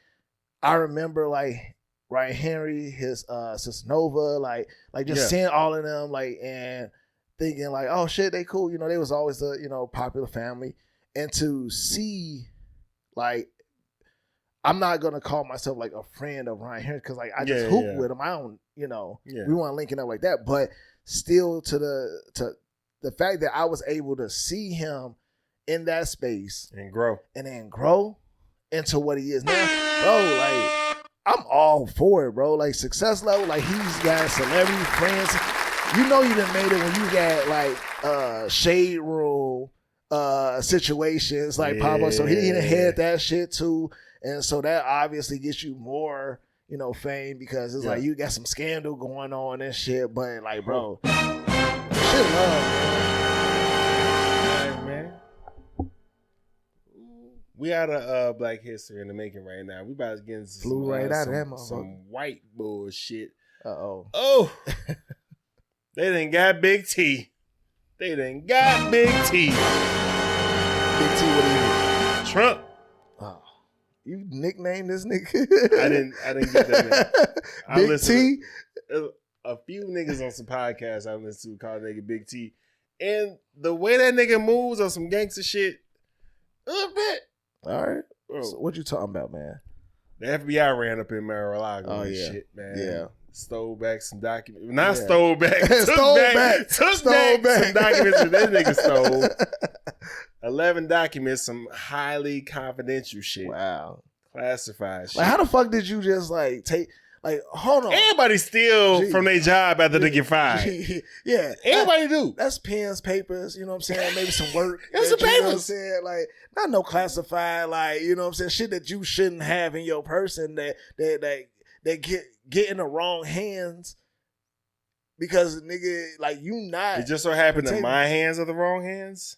I remember like Ryan Henry, his Sis Nova, like just seeing all of them, like, and thinking like, oh shit, they cool. You know, they was always a, you know, popular family. And to see, like, I'm not gonna call myself like a friend of Ryan Henry because like I just hoop with him. I don't, you know, we weren't linking up like that. But still, to the fact that I was able to see him in that space and grow, and then grow into what he is now, bro. Like, I'm all for it, bro. Like, success level, like, he's got celebrity friends. You know you done made it when you got like shade room situations like pop up. So he done had that shit too. And so that obviously gets you more, you know, fame because it's like you got some scandal going on and shit. But like, bro, shit love, man. We out of Black History in the making right now. We about to get into some white bullshit. Oh, they done got Big T. They done got Big T. Big T, what do you mean? Trump. Oh, you nicknamed this nigga? I didn't get that name. Big T? A few niggas on some podcasts I listen to call nigga Big T. And the way that nigga moves on some gangster shit, a little bit. All right. So what you talking about, man? The FBI ran up in Mar-a-Lago and shit, man. Yeah. Stole back some documents. Not stole back. Took back some documents that this nigga stole. 11 documents, some highly confidential shit. Wow. Classified shit. Like, how the fuck did you just like take, like, hold on. Everybody steal from their job after they get fired. Yeah. Everybody do. That's pens, papers, you know what I'm saying? Maybe some work. That's some papers. You know what I'm saying? Like, not no classified, like, you know what I'm saying? Shit that you shouldn't have in your person that get in the wrong hands because nigga, like, you not. It just so happened that my hands are the wrong hands.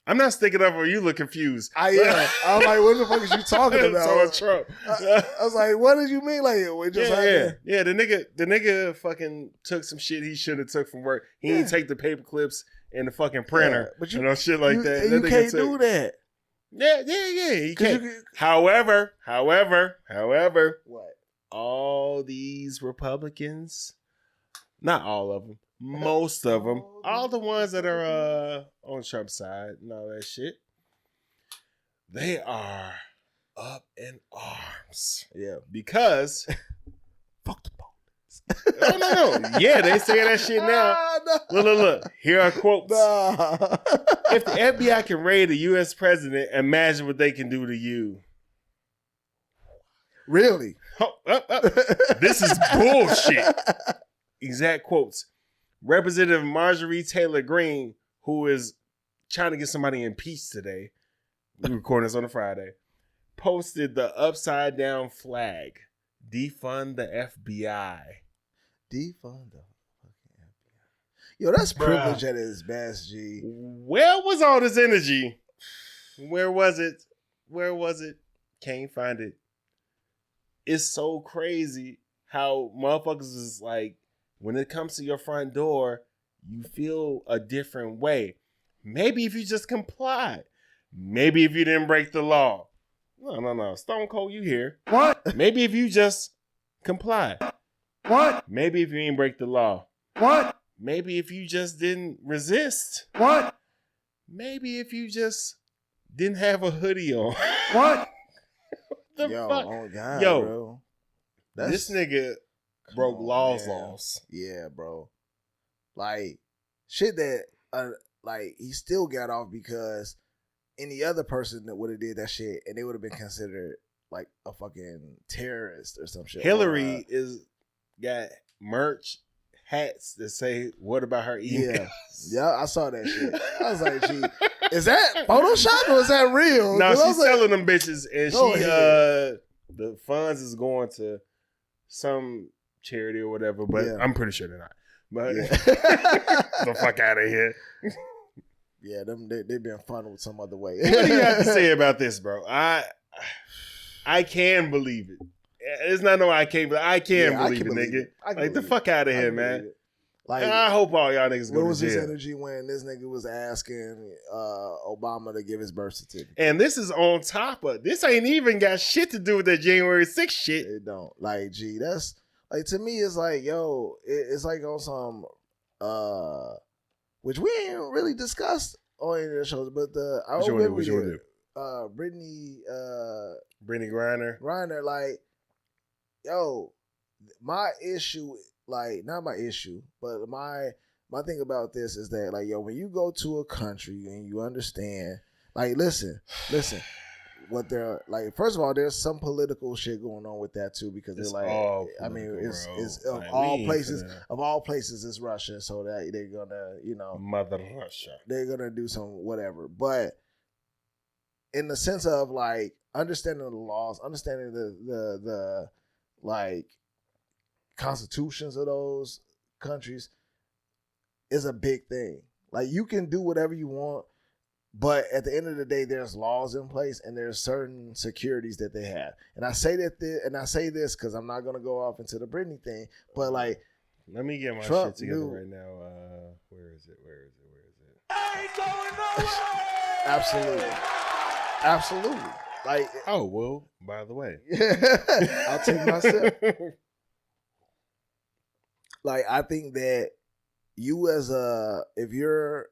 I'm not sticking up or you look confused. I was like, what the fuck is you talking about? Trump. I was like, what did you mean? Like, it just happened? Yeah. The nigga fucking took some shit he should have took from work. He didn't take the paper clips and the fucking printer, but you know, shit like that. You can't do that. Yeah. He can't. However, what? All these Republicans, not all of them, most of them, all the ones that are on Trump's side and all that shit, they are up in arms. Yeah. Because fuck the police. No. Yeah, they say that shit now. No. Look. Here are quotes. No. If the FBI can raid a U.S. president, imagine what they can do to you. Really? This is bullshit. Exact quotes. Representative Marjorie Taylor Greene, who is trying to get somebody impeached today, we're recording this on a Friday, posted the upside down flag. Defund the FBI. Defund the fucking FBI. Yo, that's privilege at its best, G. Where was all this energy? Where was it? Can't find it. It's so crazy how motherfuckers is like, when it comes to your front door, you feel a different way. Maybe if you just complied. Maybe if you didn't break the law. No. Stone Cold, you here. What? Maybe if you just complied. What? Maybe if you didn't break the law. What? Maybe if you just didn't resist. What? Maybe if you just didn't have a hoodie on. What? What the fuck? Oh God, yo, bro. This nigga broke laws. Yeah, bro. Like, shit that, like, he still got off because any other person that would have did that shit and they would have been considered like a fucking terrorist or some shit. Hillary got merch, hats that say, "What about her emails?" Yeah, I saw that shit. I was like, gee, is that Photoshop or is that real? No, she's selling them bitches, and the funds is going to some charity or whatever, but I'm pretty sure they're not. But the fuck out of here. Yeah, they've been funneled some other way. What do you have to say about this, bro? I can believe it. It's not no I can't, but I can believe it, nigga. Like, the fuck out of here, man. Like, I hope all y'all niggas go what to was his jail. energy when this nigga was asking Obama to give his birth certificate? And this is on top of this. Ain't even got shit to do with that January 6th shit. It don't. Like, gee, that's like, to me, it's like, yo, it's like on some which we ain't really discussed on any of the shows, but Which one? Brittany Griner, like, yo, my issue, like, not my issue, but my thing about this is that, like, yo, when you go to a country and you understand, like, listen, what they're like. First of all, there's some political shit going on with that too, because It's they're like, all I mean, political, it's bro. of Like, all we ain't places, finna- it's Russia, so that they're gonna, you know, Mother Russia. they're gonna do some whatever. But in the sense of like understanding the laws, understanding the like constitutions of those countries is a big thing. Like, you can do whatever you want, but at the end of the day, there's laws in place and there's certain securities that they have. And I say this because I'm not gonna go off into the Britney thing, but like, let me get my Trump shit together knew- right now. Where is it? Absolutely. Like, oh, well, by the way. I'll take myself. Like, I think that you if you're,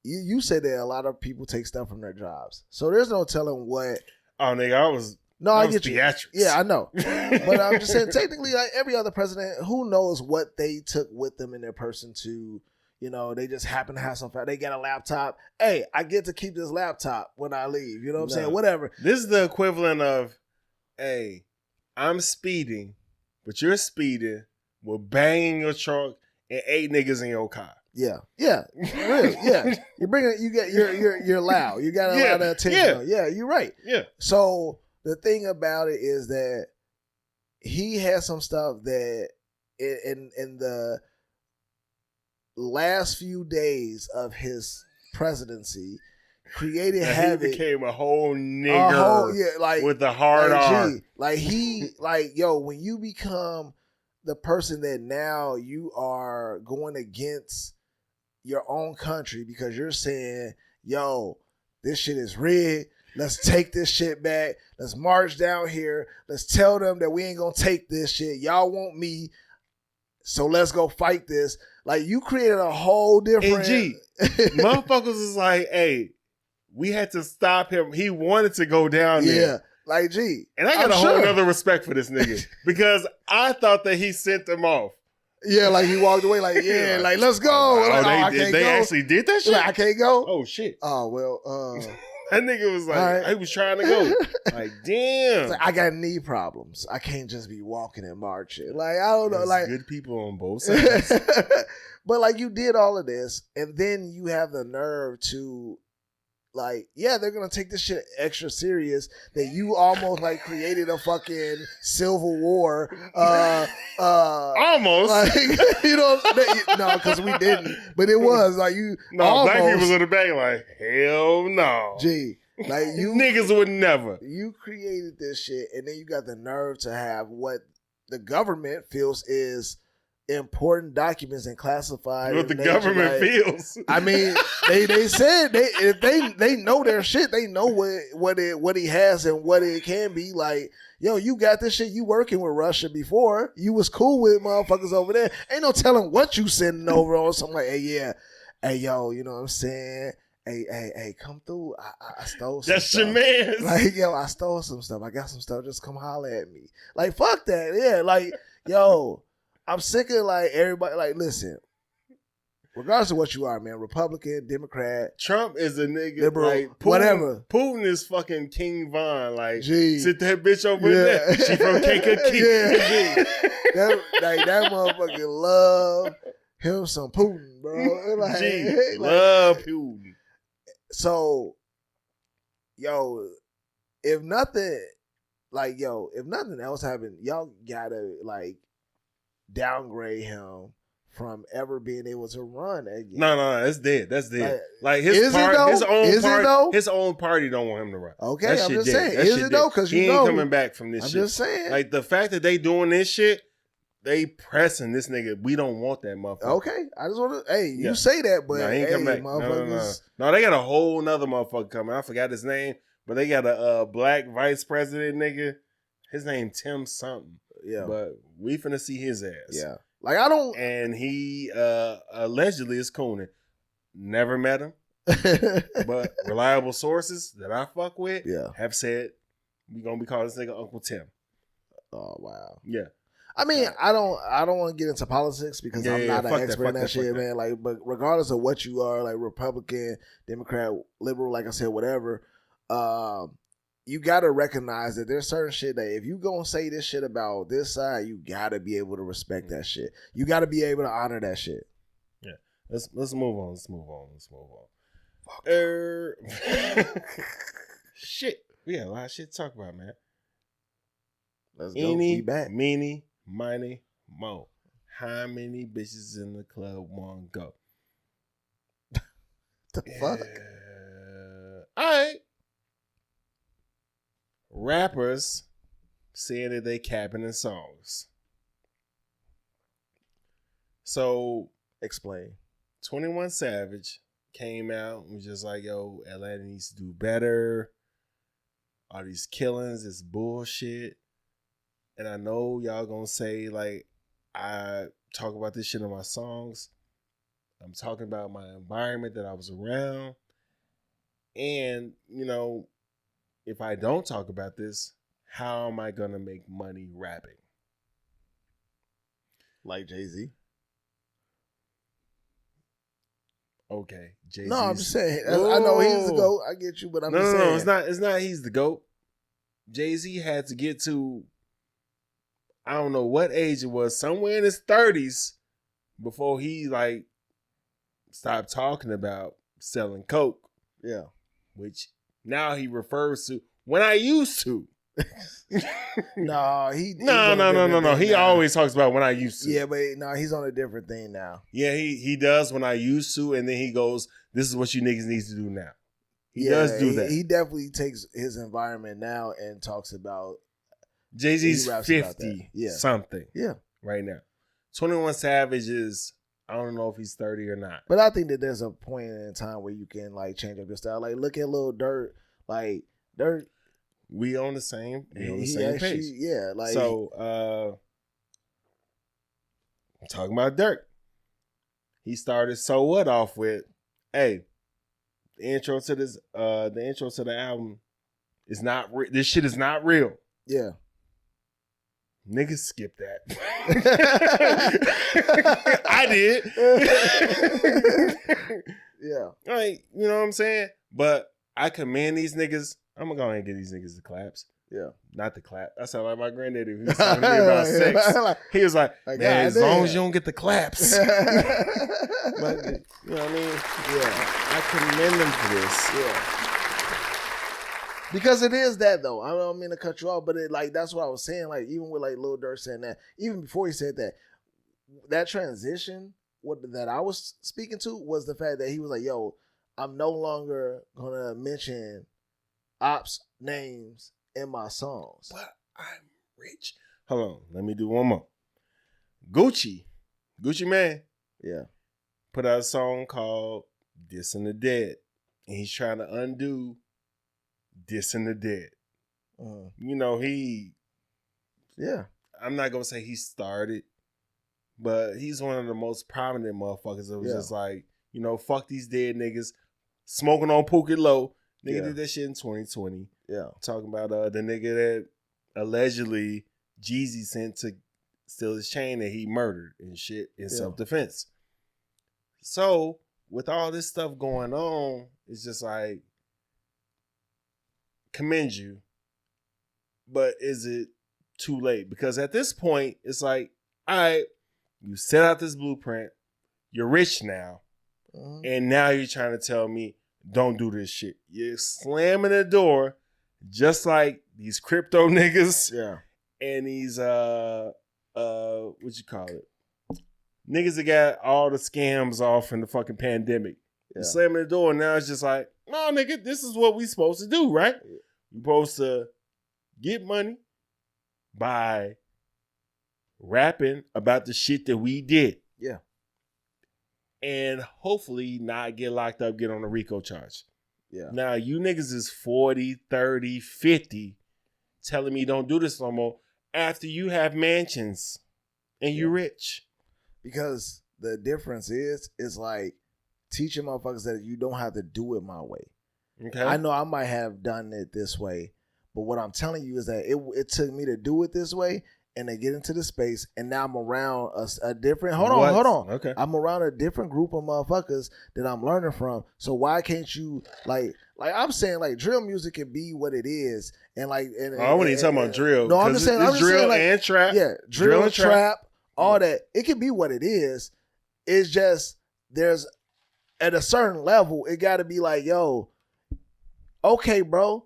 you say that a lot of people take stuff from their jobs. So there's no telling what. Oh, nigga, I get you. theatrics. Yeah, I know. But I'm just saying, technically, like every other president, who knows what they took with them in their person to, you know, they just happen to have some, they got a laptop. Hey, I get to keep this laptop when I leave. You know what I'm saying? Whatever. This is the equivalent of, hey, I'm speeding, but you're speeding, we're banging your trunk, and 8 niggas in your car. Yeah, really, yeah. You're loud. You got a lot of attention. Yeah, you're right. Yeah. So the thing about it is that he has some stuff that in the last few days of his presidency created havoc. He became a whole nigger with a hard R. Yo, when you become the person that now you are going against your own country because you're saying, yo, this shit is rigged. Let's take this shit back. Let's march down here. Let's tell them that we ain't gonna take this shit. Y'all want me, so let's go fight this. Like, you created a whole different. And motherfuckers is like, hey, we had to stop him. He wanted to go down there. Yeah, like, gee. And I got a whole nother respect for this nigga because I thought that he sent them off. Yeah, like he walked away, like, yeah, like, let's go. Oh, they actually did that shit? Like, I can't go? Oh, shit. Oh, well, that nigga was like, he was trying to go. Like, damn. Like, I got knee problems. I can't just be walking and marching. Like, I don't know. There's like, good people on both sides. But, like, you did all of this, and then you have the nerve to, like, yeah, they're going to take this shit extra serious, that you almost, like, created a fucking civil war. Almost. Like, you know, no, because we didn't. But it was, like, you almost. Black people in the back like, hell no. Gee. Like, you niggas would never. You created this shit, and then you got the nerve to have what the government feels is important documents and classified. What the government feels. I mean, they said if they know their shit, they know what he has and what it can be. Like, yo, you got this shit. You working with Russia before. You was cool with motherfuckers over there. Ain't no telling what you sending over or something like, hey, yo, you know what I'm saying? Hey, come through. I stole some That's stuff. your man. Like, yo, I stole some stuff. I got some stuff. Just come holler at me. Like, fuck that. Yeah, like, yo, I'm sick of, like, everybody. Like, listen, regardless of what you are, man, Republican, Democrat, Trump is a nigga. liberal, like, Putin, whatever. Putin is fucking King Von. Like, Gee. sit that bitch over there. She from Kankakee. Yeah, that motherfucking love him some Putin, bro. Like, Gee, love Putin. So, yo, if nothing else happened, y'all gotta, like, downgrade him from ever being able to run again. No, that's dead. That's dead. Like, his own party don't want him to run. Okay, that I'm shit just dead. saying. That Is shit it though? dead. Because he ain't coming back from this shit. I'm just saying. Like, the fact that they doing this shit, they pressing this nigga. We don't want that motherfucker. Okay, I just want to. Hey, Yeah. you say that, but Nah, he ain't hey, come back. motherfuckers. No, they got a whole nother motherfucker coming. I forgot his name, but they got a black vice president nigga. His name Tim something. Yeah, but we finna see his ass. Yeah, like I don't. And he allegedly is cooning. Never met him, but reliable sources that I fuck with have said we gonna be calling this nigga Uncle Tim. Oh wow. Yeah. I mean, I don't want to get into politics because I'm not an expert in that shit, man. Like, but regardless of what you are, like Republican, Democrat, liberal, like I said, whatever, you gotta recognize that there's certain shit that if you gonna say this shit about this side, you gotta be able to respect that shit. You gotta be able to honor that shit. Yeah. Let's move on. Let's move on. Shit. We got a lot of shit to talk about, man. Let's go. We back. Meanie, miny, mo. How many bitches in the club want to go? The fuck? All right. Rappers saying that they capping in songs. So explain. 21 Savage came out and was just like, yo, Atlanta needs to do better. All these killings is bullshit. And I know y'all gonna say, like, I talk about this shit in my songs. I'm talking about my environment that I was around. And, you know, if I don't talk about this, how am I gonna make money rapping? Like Jay-Z? Okay, Jay-Z. No, I'm just saying. I know he's the GOAT. I get you, but I'm just saying. No, it's not he's the GOAT. Jay-Z had to get to, I don't know what age it was, somewhere in his 30s before he like stopped talking about selling coke. Yeah. Which now he refers to when I used to. No. He always talks about when I used to. Yeah, but no, he's on a different thing now. Yeah, he does when I used to, and then he goes, "This is what you niggas need to do now." He does do that. He definitely takes his environment now and talks about Jay-Z's 50 something. Yeah. Right now. 21 Savage is, I don't know if he's 30 or not. But I think that there's a point in time where you can like change up your style. Like look at Lil Durk. Like Durk. We on the same page. Yeah, like so I'm talking about Durk. He started So What off with, hey, the intro to the album is not this shit is not real. Yeah. Niggas skip that. I did. Yeah. Like, you know what I'm saying? But I commend these niggas. I'm gonna go ahead and give these niggas the claps. Yeah. Not the clap. I sound like my granddaddy. He was talking to me about sex. He was like, man, as long as you don't get the claps. But, you know what I mean? Yeah. I commend them for this. Yeah. Because it is that though. I don't mean to cut you off, but it like that's what I was saying. Like even with like Lil Durk saying that, even before he said that, that transition, that I was speaking to was the fact that he was like, "Yo, I'm no longer gonna mention ops names in my songs." But I'm rich. Hold on, let me do one more. Gucci Man, yeah, put out a song called "Dissing the Dead," and he's trying to undo Dissing the Dead. You know, I'm not gonna say he started, but he's one of the most prominent motherfuckers that was just like, you know, fuck these dead niggas, smoking on Pookie Low. Nigga did that shit in 2020. Yeah. Talking about the nigga that allegedly Jeezy sent to steal his chain that he murdered and shit in self-defense. So with all this stuff going on, it's just like, commend you, but is it too late? Because at this point, it's like, all right, you set out this blueprint, you're rich now, and now you're trying to tell me, don't do this shit. You're slamming the door, just like these crypto niggas and these, what you call it? Niggas that got all the scams off in the fucking pandemic. You're slamming the door, and now it's just like, no, nigga, this is what we supposed to do, right? You're supposed to get money by rapping about the shit that we did. Yeah. And hopefully not get locked up, get on a RICO charge. Yeah. Now, you niggas is 40, 30, 50 telling me don't do this no more after you have mansions and you rich. Because the difference is like teaching motherfuckers that you don't have to do it my way. Okay. I know I might have done it this way, but what I'm telling you is that it took me to do it this way and to get into the space, and now I'm around a different. Hold on. Okay. I'm around a different group of motherfuckers that I'm learning from. So why can't you like I'm saying like drill music can be what it is, and like I wasn't even talking about drill. No, I'm just saying drill like, and trap. Yeah, drill and trap, all that. It can be what it is. It's just there's at a certain level, it got to be like, yo, okay, bro,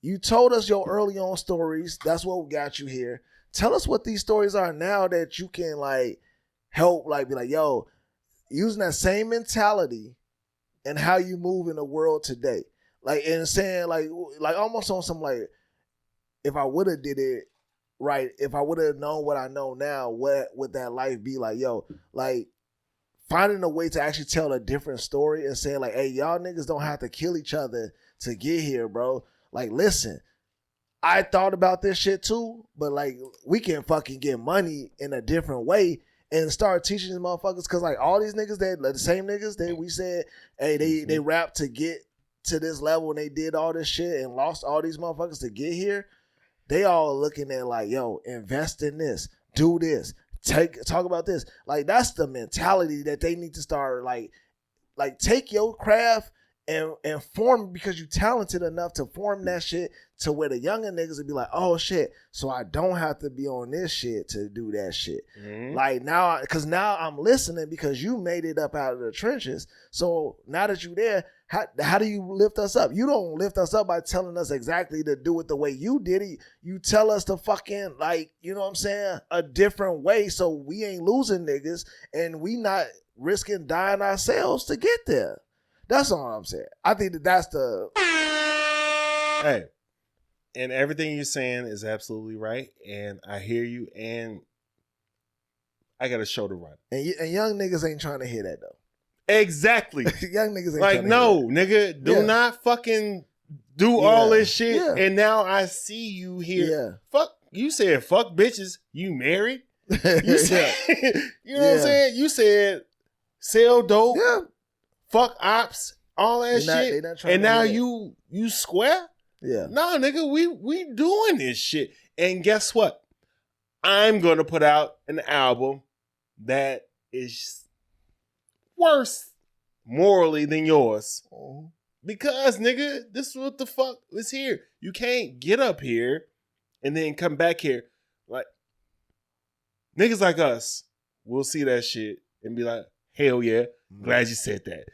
you told us your early on stories. That's what got you here. Tell us what these stories are now that you can like help, like be like, yo, using that same mentality and how you move in the world today. Like, and saying like almost on some like, if I would have did it right, if I would have known what I know now, what would that life be like? Yo, like finding a way to actually tell a different story and saying like, hey, y'all niggas don't have to kill each other to get here, bro. Like, listen, I thought about this shit too, but like we can fucking get money in a different way and start teaching these motherfuckers, because like all these niggas that like, the same niggas that we said, hey, they rap to get to this level and they did all this shit and lost all these motherfuckers to get here. They all looking at like, yo, invest in this, do this, talk about this. Like that's the mentality that they need to start like take your craft and form, because you talented enough to form that shit to where the younger niggas would be like, oh shit, so I don't have to be on this shit to do that shit. Mm-hmm. Like now, because now I'm listening because you made it up out of the trenches. So now that you there, how do you lift us up? You don't lift us up by telling us exactly to do it the way you did it. You tell us to fucking like, you know what I'm saying, a different way so we ain't losing niggas and we not risking dying ourselves to get there. That's all I'm saying. I think that's the... Hey, and everything you're saying is absolutely right, and I hear you, and I got a show to run. And young niggas ain't trying to hear that, though. Exactly. Young niggas ain't like, trying to no, hear that. nigga, do not fucking do all this shit, and now I see you here. Yeah. Fuck, you said fuck bitches, you married? You said, you know what I'm saying? You said sell dope. Yeah. Fuck ops, all that shit, and now you square? Yeah. No, nigga, we doing this shit. And guess what? I'm gonna put out an album that is worse morally than yours. Because, nigga, this is what the fuck is here. You can't get up here and then come back here. Like, niggas like us will see that shit and be like, hell yeah, glad you said that.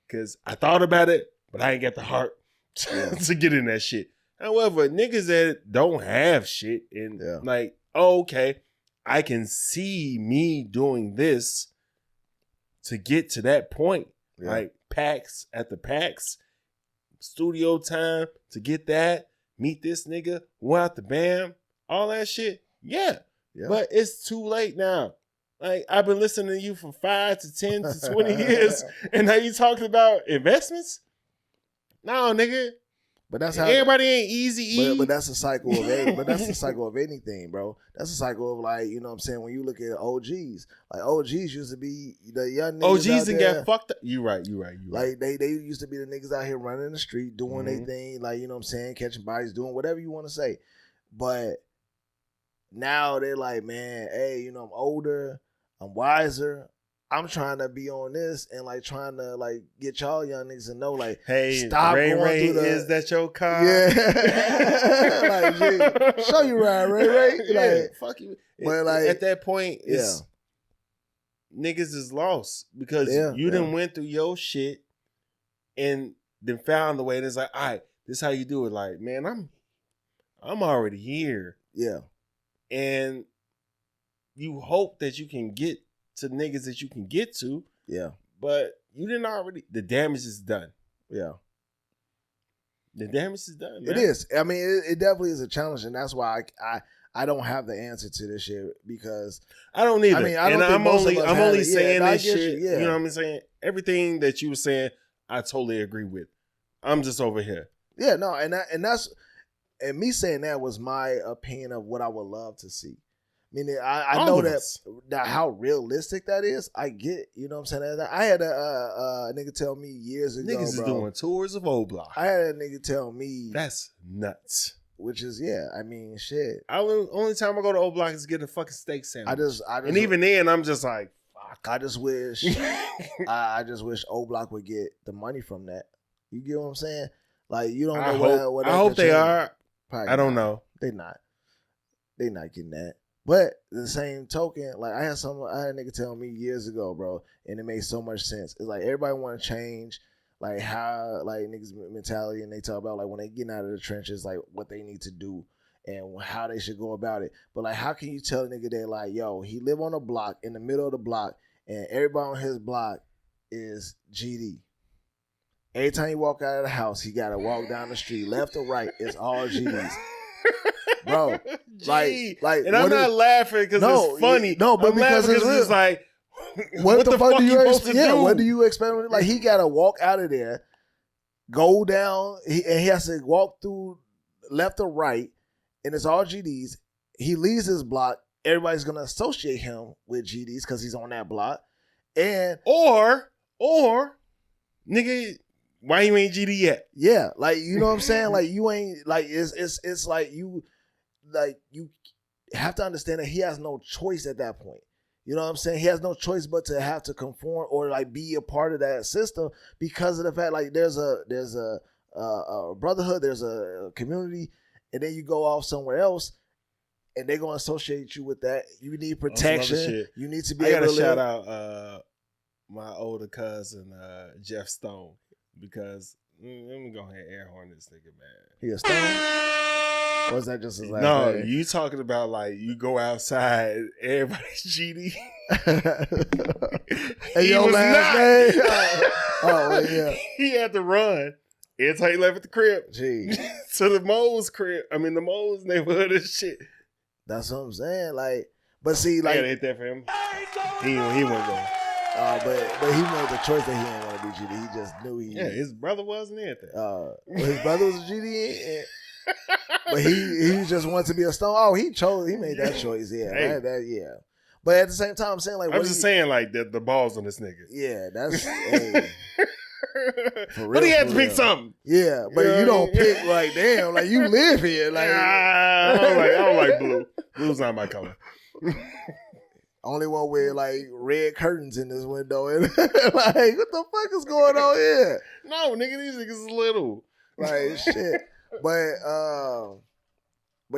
Because I thought about it, but I ain't got the heart to get in that shit. However, niggas that don't have shit and like, oh, okay, I can see me doing this to get to that point. Yeah. Like packs at the packs, studio time to get that, meet this nigga, go out the BAM, all that shit. Yeah. But it's too late now. Like, I've been listening to you for 5 to 10 to 20 years, and now you talking about investments? No, nigga. But that's how everybody ain't easy. But that's a cycle of but that's the cycle of anything, bro. That's a cycle of like, you know what I'm saying, when you look at OGs. Like OGs used to be the young niggas. OGs and get fucked up. You right. Like they used to be the niggas out here running the street, doing their thing, like, you know what I'm saying, catching bodies, doing whatever you want to say. But now they're like, man, hey, you know, I'm older, I'm wiser, I'm trying to be on this and like trying to like get y'all young niggas to know like, hey, stop Ray going Ray, through the... is that your car? Yeah. Like, gee, show you right, Ray. Yeah, like, fuck you. But like at that point, it's niggas is lost because you done went through your shit and then found the way. And it's like, all right, this is how you do it. Like, man, I'm already here. Yeah. And you hope that you can get to niggas that you can get to. Yeah. But you didn't already, the damage is done. Yeah. The damage is done, man. It is. I mean, it definitely is a challenge, and that's why I don't have the answer to this shit because I don't either. I mean, I don't and think I'm only saying I this get shit. you, You know what I'm saying? Everything that you were saying, I totally agree with. I'm just over here. Yeah, no, and that's me saying that was my opinion of what I would love to see. Meaning, I know that how realistic that is. I get, you know what I'm saying. I had a nigga tell me years ago, Niggas is doing tours of O Block. I had a nigga tell me that's nuts. Which is I mean, shit. Only time I go to O Block is get a fucking steak sandwich. I just and even then, I'm just like, fuck. I just wish, I just wish O Block would get the money from that. You get what I'm saying? Like you don't know what I hope they are. Probably I don't know. They not getting that. But the same token, like I had a nigga tell me years ago, bro, and it made so much sense. It's like everybody want to change, like how like niggas mentality, and they talk about like when they getting out of the trenches, like what they need to do and how they should go about it. But like, how can you tell a nigga that like, yo, he live on a block in the middle of the block, and everybody on his block is GD. Every time you walk out of the house, he gotta walk down the street, left or right. It's all GDs. Bro, like, and I'm not laughing because it's funny. No, but I'm because it's real. like, what the fuck do you supposed to do? What do you expect? Like, he gotta walk out of there, go down, and he has to walk through left or right, and it's all GDs. He leaves his block. Everybody's gonna associate him with GDs because he's on that block, and or nigga. Why you ain't GD yet? Yeah, like you know what I'm saying. Like you ain't like it's like you have to understand that he has no choice at that point. You know what I'm saying? He has no choice but to have to conform or like be a part of that system because of the fact like there's a brotherhood, there's a community, and then you go off somewhere else, and they're gonna associate you with that. You need protection. You need to be able to shout out my older cousin Jeff Stone. Because let me go ahead and air horn this nigga, man. He a stone? Or is that just his last name? No, you talking about like you go outside, everybody's GD. And your last name? Oh, yeah. He had to run. Every time he left at the crib. Gee. To the Mo's crib. I mean, the Mo's neighborhood and shit. That's what I'm saying. Like, but see, like. I gotta hit that for him. He wasn't going. But he made the choice that he didn't want to be GD. He just knew he. Yeah, his brother wasn't anything. His brother was a GD, but he just wanted to be a stone. Oh, he made that choice. Yeah, hey. Yeah. But at the same time, I'm saying like, I'm just saying like the balls on this nigga. Yeah, that's. Hey, for real, but he had to pick something. Yeah, but you don't pick like damn, like you live here. Like I don't like blue. Blue's not my color. Only one with like red curtains in this window, and like, what the fuck is going on here? No, nigga, these niggas is little. Like shit. But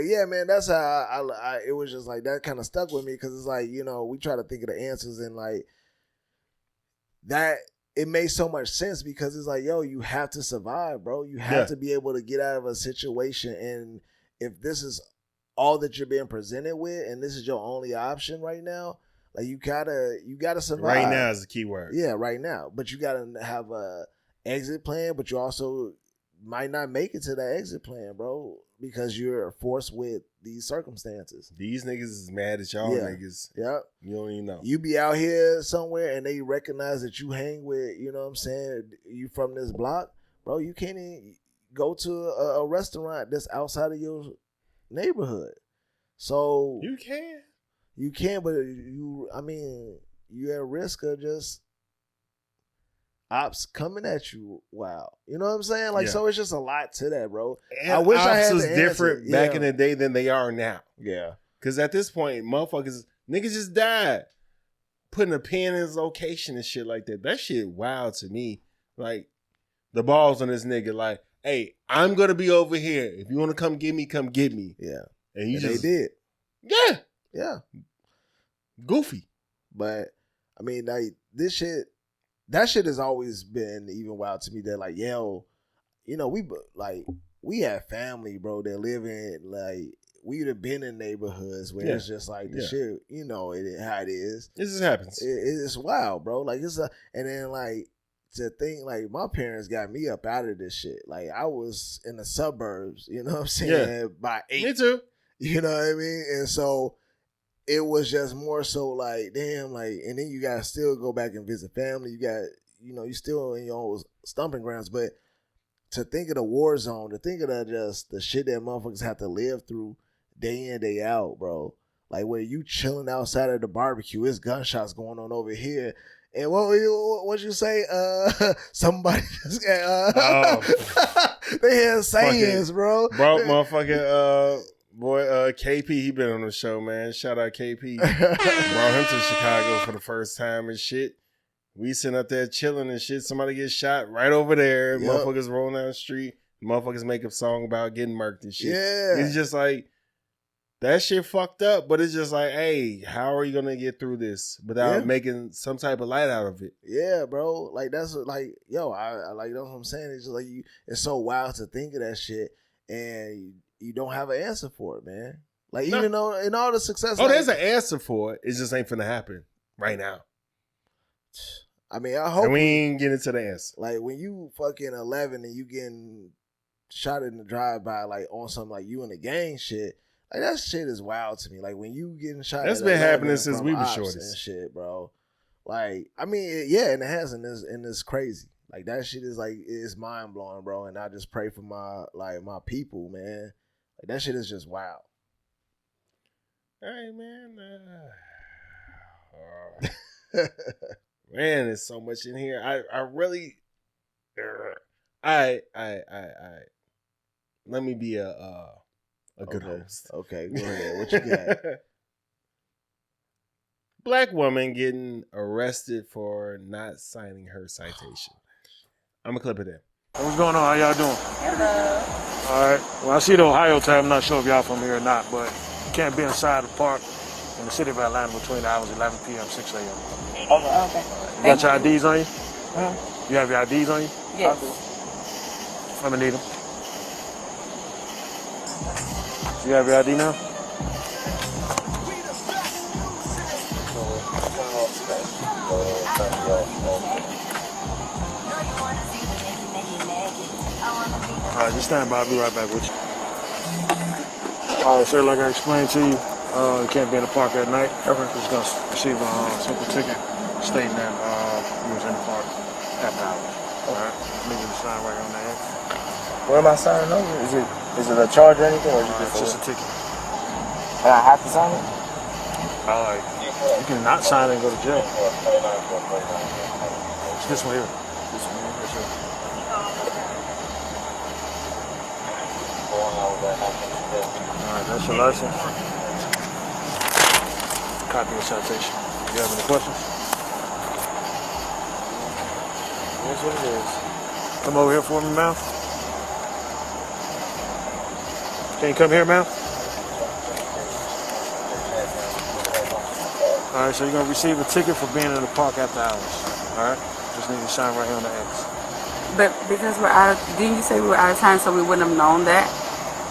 yeah, man, that's how I it was just like that kind of stuck with me because it's like, you know, we try to think of the answers and like that it made so much sense because it's like, yo, you have to survive, bro. You have to be able to get out of a situation, and if this is all that you're being presented with, and this is your only option right now, like you gotta survive. Right now is the key word. Yeah, right now. But you gotta have a exit plan, but you also might not make it to that exit plan, bro, because you're forced with these circumstances. These niggas is mad at y'all niggas. Yep. You don't even know. You be out here somewhere and they recognize that you hang with, you know what I'm saying, you from this block, bro, you can't even go to a restaurant that's outside of your neighborhood. So you can, but you're at risk of just ops coming at you. Wow, you know what I'm saying? Like, so it's just a lot to that, bro. And I wish I had was the different answer. back in the day than they are now. Yeah, because at this point, niggas just died, putting a pin in his location and shit like that. That shit wild to me. Like the balls on this nigga. Like, hey, I'm gonna be over here. If you want to come get me, come get me. Yeah. And they did. Yeah. Yeah. Goofy. But I mean, like this shit, that shit has always been even wild to me that like, yo, you know, we have family, bro, that live in like we'd have been in neighborhoods where it's just like the shit, you know, how it is. This just happens. It's wild, bro. Like and then like to think like my parents got me up out of this shit. Like I was in the suburbs, you know what I'm saying? By 8. Me too. You know what I mean? And so it was just more so like, damn, like, and then you gotta still go back and visit family. You got, you still in your own stomping grounds. But to think of the war zone, to think of the shit that motherfuckers have to live through day in, day out, bro. Like where you chilling outside of the barbecue, it's gunshots going on over here. And what you say? Somebody just got, they had sayings, bro. Bro, motherfucking KP, he been on the show, man. Shout out KP. Brought him to Chicago for the first time and shit. We sitting up there chilling and shit. Somebody gets shot right over there. Yep. Motherfuckers rolling down the street. Motherfuckers make a song about getting murked and shit. Yeah. It's just like, that shit fucked up, but it's just like, hey, how are you gonna get through this without making some type of light out of it? Yeah, bro. Like that's like, yo, I like, that's what I'm saying. It's just like it's so wild to think of that shit, and you don't have an answer for it, man. Like even though in all the success, there's an answer for it. It just ain't finna happen right now. I mean, I hope and we ain't getting to the answer. Like when you fucking 11 and you getting shot in the drive-by, like on some like you in the gang shit. Like that shit is wild to me. Like when you getting shot. That's been happening since we were shortest and shit, bro. Like I mean, yeah, and it has, and it's crazy. Like that shit is like, it's mind blowing, bro. And I just pray for my people, man. Like that shit is just wild. All right, man. Man, there's so much in here. I really. Let me be a good host. Okay, go ahead. What you got? Black woman getting arrested for not signing her citation. I'm gonna clip it in. What's going on? How y'all doing? Hello. All right. Well, I see the Ohio time. I'm not sure if y'all from here or not, but you can't be inside the park in the city of Atlanta between the hours 11 p.m. 6 a.m. Okay. You got your IDs on you? You have your IDs on you? Yes. I'm gonna need them. You have your ID now? All right, just stand by. I'll be right back with you. All right, sir, like I explained to you, you can't be in the park at night. You're just going to receive a simple ticket stating that you was in the park after hours. All right, leave you the sign right on that. Where am I signing over? Is it a charge or anything, or is it just a ticket? And I have to sign it? You can not sign it and go to jail. It's this one here. This one here. Yes, sir. Alright, that's your license. Copy of citation. You have any questions? That's what it is. Come over here for me, ma'am. Can you come here, ma'am? Alright, so you're going to receive a ticket for being in the park after hours. Alright? Just need to sign right here on the X. But because we're out of, didn't you say we were out of time so we wouldn't have known that?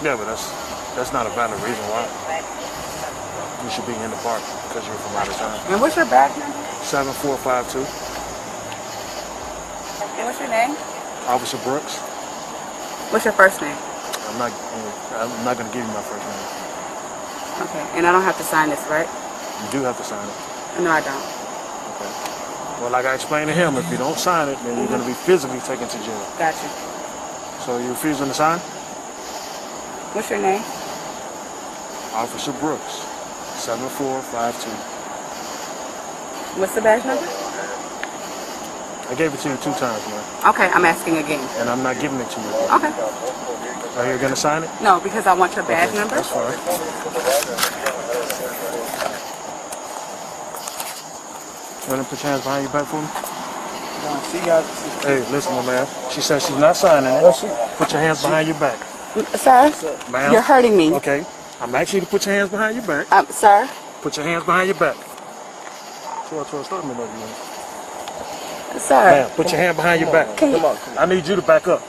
Yeah, but that's not a valid reason why. You should be in the park because you're from out of town. And what's your badge number? 7452. And what's your name? Officer Brooks. What's your first name? I'm not going to give you my first name. Okay, and I don't have to sign this, right? You do have to sign it. No, I don't. Okay. Well, like I explained to him, if you don't sign it, then you're going to be physically taken to jail. Gotcha. So you refusing to sign? What's your name? Officer Brooks, 7452. What's the badge number? I gave it to you 2 times, man. Okay, I'm asking again. And I'm not giving it to you again. Okay. Are you going to sign it? No, because I want your badge number. That's fine. You want to put your hands behind your back for me? Hey, listen, my man. She said she's not signing it. Put your hands behind your back. Sir, ma'am, you're hurting me. Okay. I'm asking you to put your hands behind your back. Sir? Put your hands behind your back. Start me, Sir. Ma'am, put your hand behind your back. Come on. I need you to back up.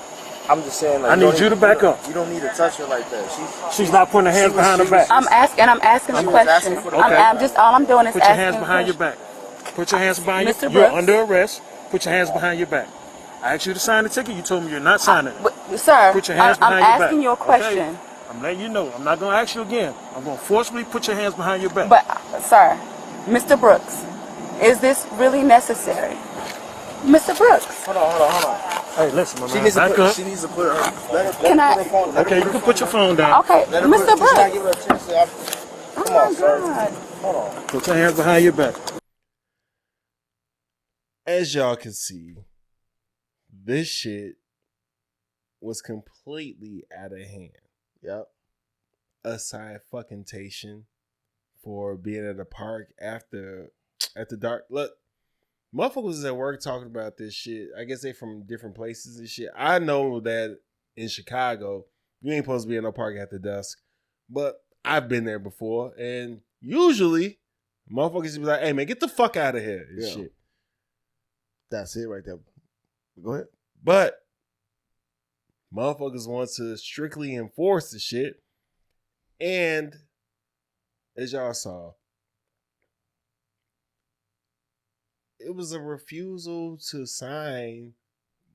I'm just saying, like, I need you to back up. You don't need to touch her like that. She's not putting her hands behind her back. I'm asking a question. I'm just, all I'm doing is put your hands behind your back. Put your hands behind your back. You're under arrest. Put your hands behind your back. I asked you to sign the ticket. You told me you're not signing it. Sir, put your hands behind your back. I'm asking you a question. Okay. I'm letting you know. I'm not going to ask you again. I'm going to forcibly put your hands behind your back. But, sir, Mr. Brooks, is this really necessary? Mr. Brooks. Hold on. Hey, listen, my man. She needs to put her. Let her Can I? put her phone down. Okay, you can put your phone down. Okay, Let her Mr. She's not Brooks. giving her a chance to. Come on, sir. Hold on. Put your hands behind your back. As y'all can see, this shit was completely out of hand. Yep. Aside fucking tation for being at a park after dark. Look, motherfuckers was at work talking about this shit. I guess they from different places and shit. I know that in Chicago, you ain't supposed to be in no park after dusk. But I've been there before, and usually motherfuckers be like, hey man, get the fuck out of here and shit. That's it right there. Go ahead. But motherfuckers want to strictly enforce the shit. And as y'all saw, it was a refusal to sign,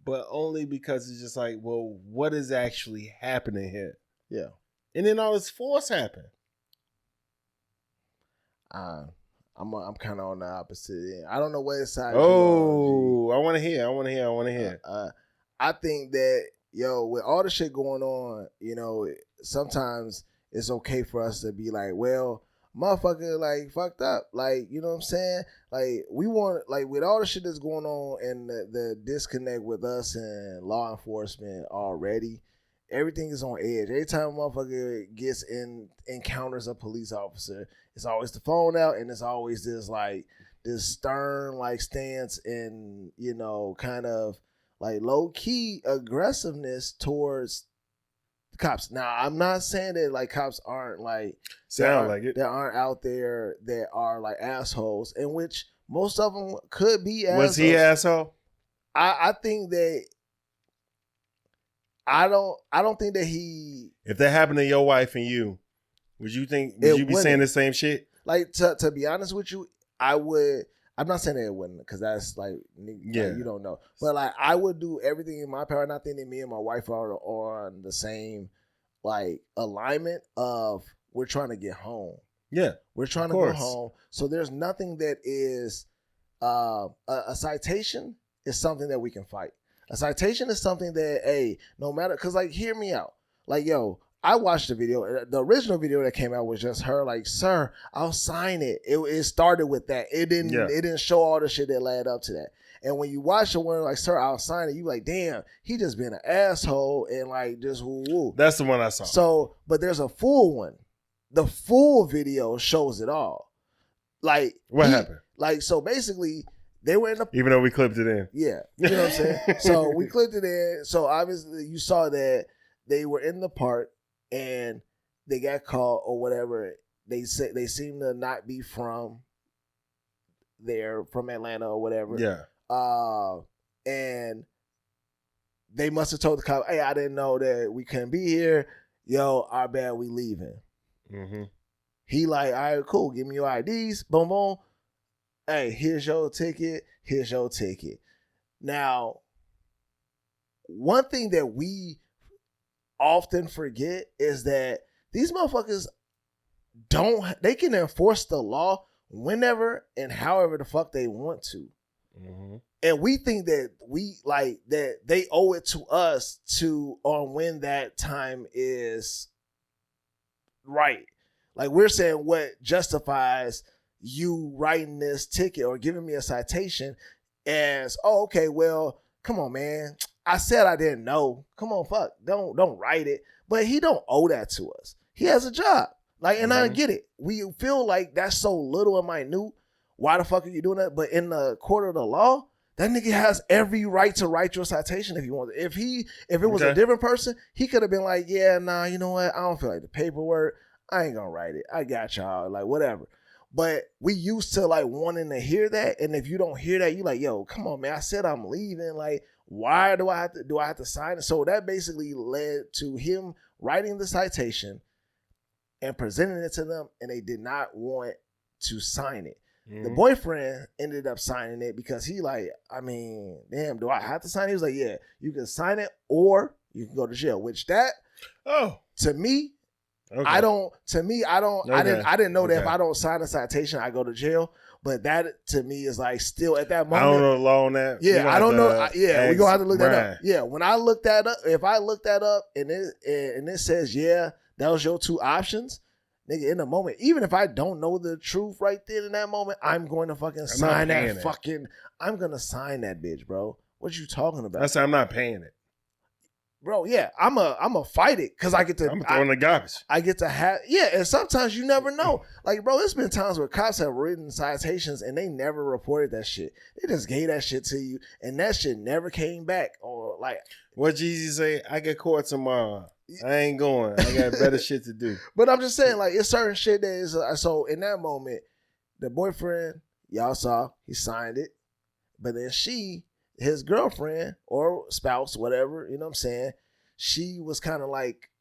but only because it's just like, well, what is actually happening here? Yeah. And then all this force happened. I'm kind of on the opposite end. I don't know what side. Oh, I want to hear. I think that with all the shit going on, sometimes it's okay for us to be like, well, motherfucker, like fucked up, like you know what I'm saying? Like we want, like with all the shit that's going on and the disconnect with us and law enforcement already. Everything is on edge. Every time a motherfucker encounters a police officer, it's always the phone out and it's always this stern like stance and kind of like low key aggressiveness towards the cops. Now I'm not saying that like cops aren't like that aren't out there that are like assholes, in which most of them could be assholes. Was he an asshole? I think that. I don't think that he. If that happened to your wife and you, would you be saying the same shit? Like to be honest with you, I would. I'm not saying that it wouldn't, because that's like you don't know. But like I would do everything in my power, and I think that me and my wife are on the same like alignment of we're trying to get home. Yeah, we're trying to go home. So there's nothing that is a citation is something that we can fight. A citation is something that, hey, no matter, because, like, hear me out. Like, I watched the video. The original video that came out was just her, like, sir, I'll sign it. It started with that. It didn't show all the shit that led up to that. And when you watch the one, like, sir, I'll sign it, you like, damn, he just been an asshole and, like, just woo-woo. That's the one I saw. So, but there's a full one. The full video shows it all. Like, what happened? Like, so basically, they were in the... Even though we clipped it in. Yeah. You know what I'm saying? So we clipped it in. So obviously you saw that they were in the park and they got caught or whatever. They said they seem to not be from there, from Atlanta or whatever. Yeah. And they must have told the cop, hey, I didn't know that we couldn't be here. Yo, our bad, we leaving. Mm-hmm. He like, all right, cool. Give me your IDs. Boom, boom. Hey, here's your ticket. Here's your ticket. Now, one thing that we often forget is that these motherfuckers they can enforce the law whenever and however the fuck they want to. Mm-hmm. And we think that that they owe it to us on when that time is right. Like we're saying what justifies you writing this ticket or giving me a citation as, oh, okay, well, come on, man. I said I didn't know. Come on, fuck. Don't write it. But he don't owe that to us. He has a job. Like, and I get it. We feel like that's so little and minute. Why the fuck are you doing that? But in the court of the law, that nigga has every right to write your citation if he wants. If it was a different person, he could have been like, yeah, nah, you know what? I don't feel like the paperwork. I ain't gonna write it. I got y'all. Like, whatever. But we used to like wanting to hear that. And if you don't hear that, you like, yo, come on, man. I said I'm leaving. Like, why do I have to sign it? So that basically led to him writing the citation and presenting it to them, and they did not want to sign it. Mm-hmm. The boyfriend ended up signing it because he like, I mean, damn, do I have to sign it? He was like, yeah, you can sign it or you can go to jail, which to me Okay. I don't. To me, I don't. Okay. I didn't know that if Okay. I don't sign a citation, I go to jail. But that to me is like still at that moment. I don't know the law on that. Yeah, I don't know. Yeah, we gonna have to look that Brian. up. Yeah, when I look that up, if I look that up and it says that was your two options, nigga, in the moment, even if I don't know the truth right then in that moment, I'm going to fucking sign that fucking. I'm gonna sign that bitch, bro. What you talking about? I said I'm not paying it. Bro, yeah, I'm a fight it because I get to. I'm throwing the garbage. I get to have, and sometimes you never know. Like, bro, there's been times where cops have written citations and they never reported that shit. They just gave that shit to you, and that shit never came back. Or like, what Jeezy say? I get caught tomorrow. I ain't going. I got better shit to do. But I'm just saying, like, it's certain shit that is. So in that moment, the boyfriend, y'all saw, he signed it, but then his girlfriend or spouse, whatever, you know what I'm saying? She was kind of like,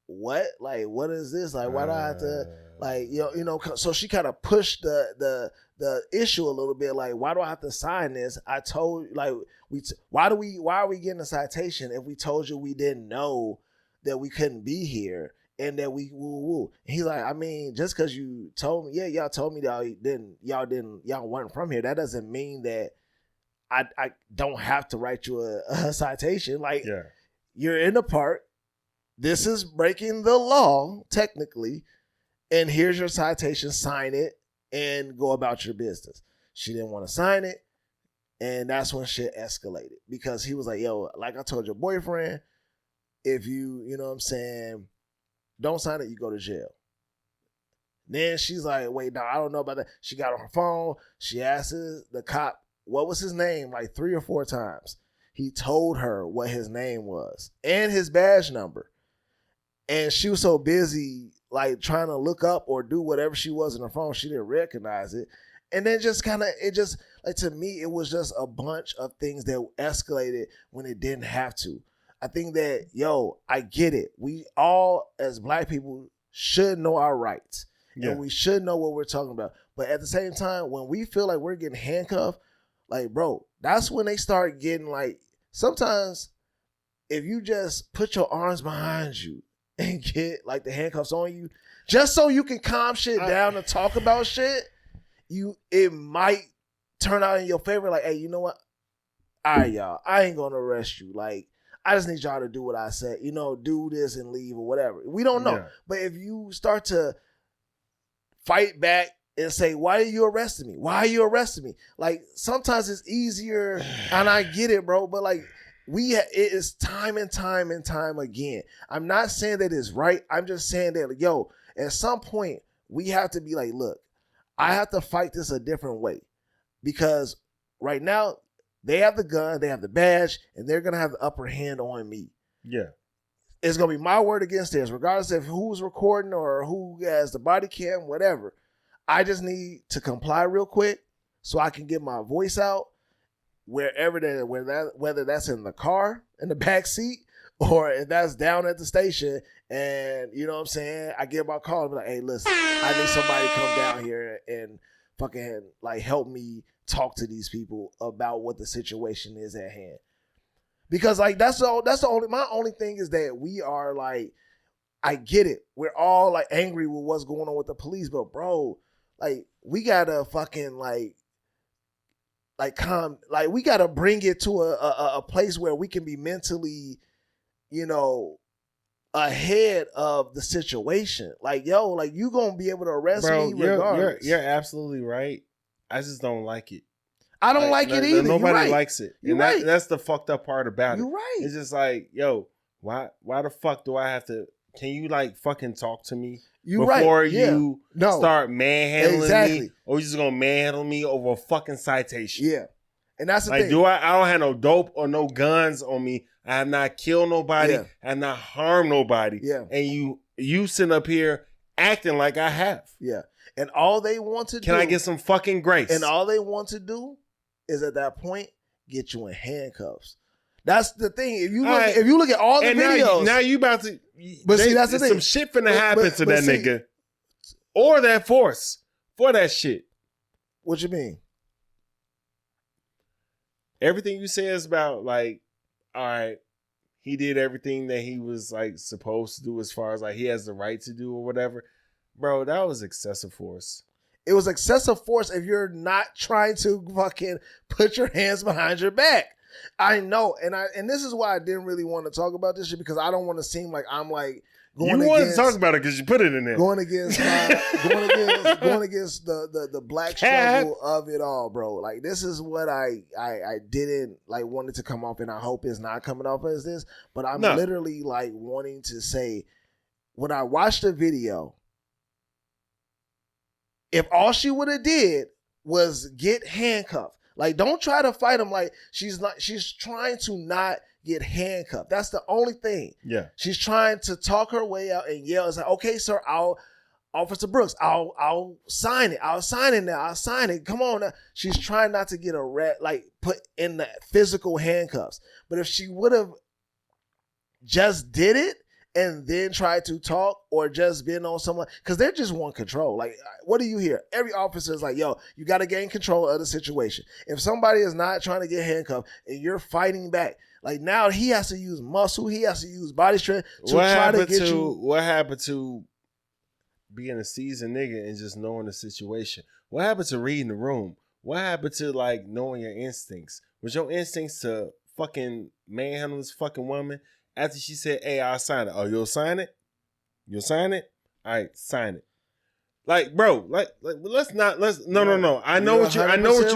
what? Like, what is this? Like, why do I have to, like, you know, so she kind of pushed the issue a little bit. Like, why do I have to sign this? I told, like, why are we getting a citation if we told you we didn't know that we couldn't be here and that we woo. And he's like, I mean, just because you told me, y'all told me that y'all weren't from here. That doesn't mean that I don't have to write you a citation. Like, you're in the park. This is breaking the law, technically. And here's your citation. Sign it and go about your business. She didn't want to sign it. And that's when shit escalated. Because he was like, yo, like I told your boyfriend, if you know what I'm saying, don't sign it, you go to jail. Then she's like, wait, no, I don't know about that. She got on her phone. She asked the cop, what was his name, like 3 or 4 times. He told her what his name was and his badge number. And she was so busy, like, trying to look up or do whatever she was on her phone, she didn't recognize it. And then like, to me, it was just a bunch of things that escalated when it didn't have to. I think that, I get it. We all, as black people, should know our rights. Yeah. And we should know what we're talking about. But at the same time, when we feel like we're getting handcuffed, like, bro, that's when they start getting, like, sometimes if you just put your arms behind you and get, like, the handcuffs on you, just so you can calm shit down and talk about shit, it might turn out in your favor. Like, hey, you know what? All right, y'all, I ain't gonna arrest you. Like, I just need y'all to do what I said. You know, do this and leave or whatever. We don't know. Yeah. But if you start to fight back and say, why are you arresting me? Why are you arresting me? Like, sometimes it's easier, and I get it, bro, but, like, it is time and time and time again. I'm not saying that it's right. I'm just saying that, like, at some point, we have to be like, look, I have to fight this a different way. Because right now, they have the gun, they have the badge, and they're going to have the upper hand on me. Yeah. It's going to be my word against theirs, regardless of who's recording or who has the body cam, whatever. I just need to comply real quick so I can get my voice out whether that's in the car, in the back seat, or if that's down at the station. And, you know what I'm saying, I get my call and be like, hey, listen, I need somebody to come down here and fucking, like, help me talk to these people about what the situation is at hand. Because, like, my only thing is that we are, like, I get it. We're all, like, angry with what's going on with the police, but, bro, like, we gotta fucking, like we gotta bring it to a place where we can be mentally, you know, ahead of the situation. Like, like, you gonna be able to arrest me regardless. You're absolutely right. I just don't like it. I don't like it either. Nobody likes it. You're and right. That's the fucked up part about it. You're right. It's just like, why the fuck do I have to? Can you, like, fucking talk to me before you start manhandling me? Or you just gonna manhandle me over a fucking citation? Yeah. And that's the thing. I don't have no dope or no guns on me. I have not killed nobody. I have not harmed nobody. Yeah. And you sitting up here acting like I have. Yeah. And all they want to do. Can I get some fucking grace? And all they want to do is, at that point, get you in handcuffs. That's the thing. If you look at all the videos. Now you about to. But see, that's the thing. Some shit finna happen to that nigga. Or that force for that shit. What you mean? Everything you say is about, like, all right, he did everything that he was like supposed to do as far as like he has the right to do or whatever. Bro, that was excessive force. It was excessive force if you're not trying to fucking put your hands behind your back. I know, and this is why I didn't really want to talk about this shit, because I don't want to seem like I'm like going you wanted to talk about it because you put it in there. Going against the black struggle of it all, bro. Like, this is what I didn't like wanted to come off, and I hope it's not coming off as this, but I'm literally like wanting to say, when I watched the video, if all she would have did was get handcuffed, like, don't try to fight him. Like, she's trying to not get handcuffed. That's the only thing. Yeah. She's trying to talk her way out and yell. It's like, okay, sir, Officer Brooks, I'll sign it. I'll sign it now. I'll sign it. Come on now. She's trying not to get put in the physical handcuffs. But if she would have just did it and then tried to talk, or just been on someone, because they just want control. Like, what do you hear? Every officer is like, yo, you got to gain control of the situation. If somebody is not trying to get handcuffed and you're fighting back, like, now he has to use muscle, he has to use body strength to try to get you. What happened to being a seasoned nigga and just knowing the situation? What happened to reading the room? What happened to, like, knowing your instincts? Was your instincts to fucking manhandle this fucking woman after she said, hey, I'll sign it? Oh, you'll sign it? You'll sign it? All right, sign it. Like, bro, no. I know what you're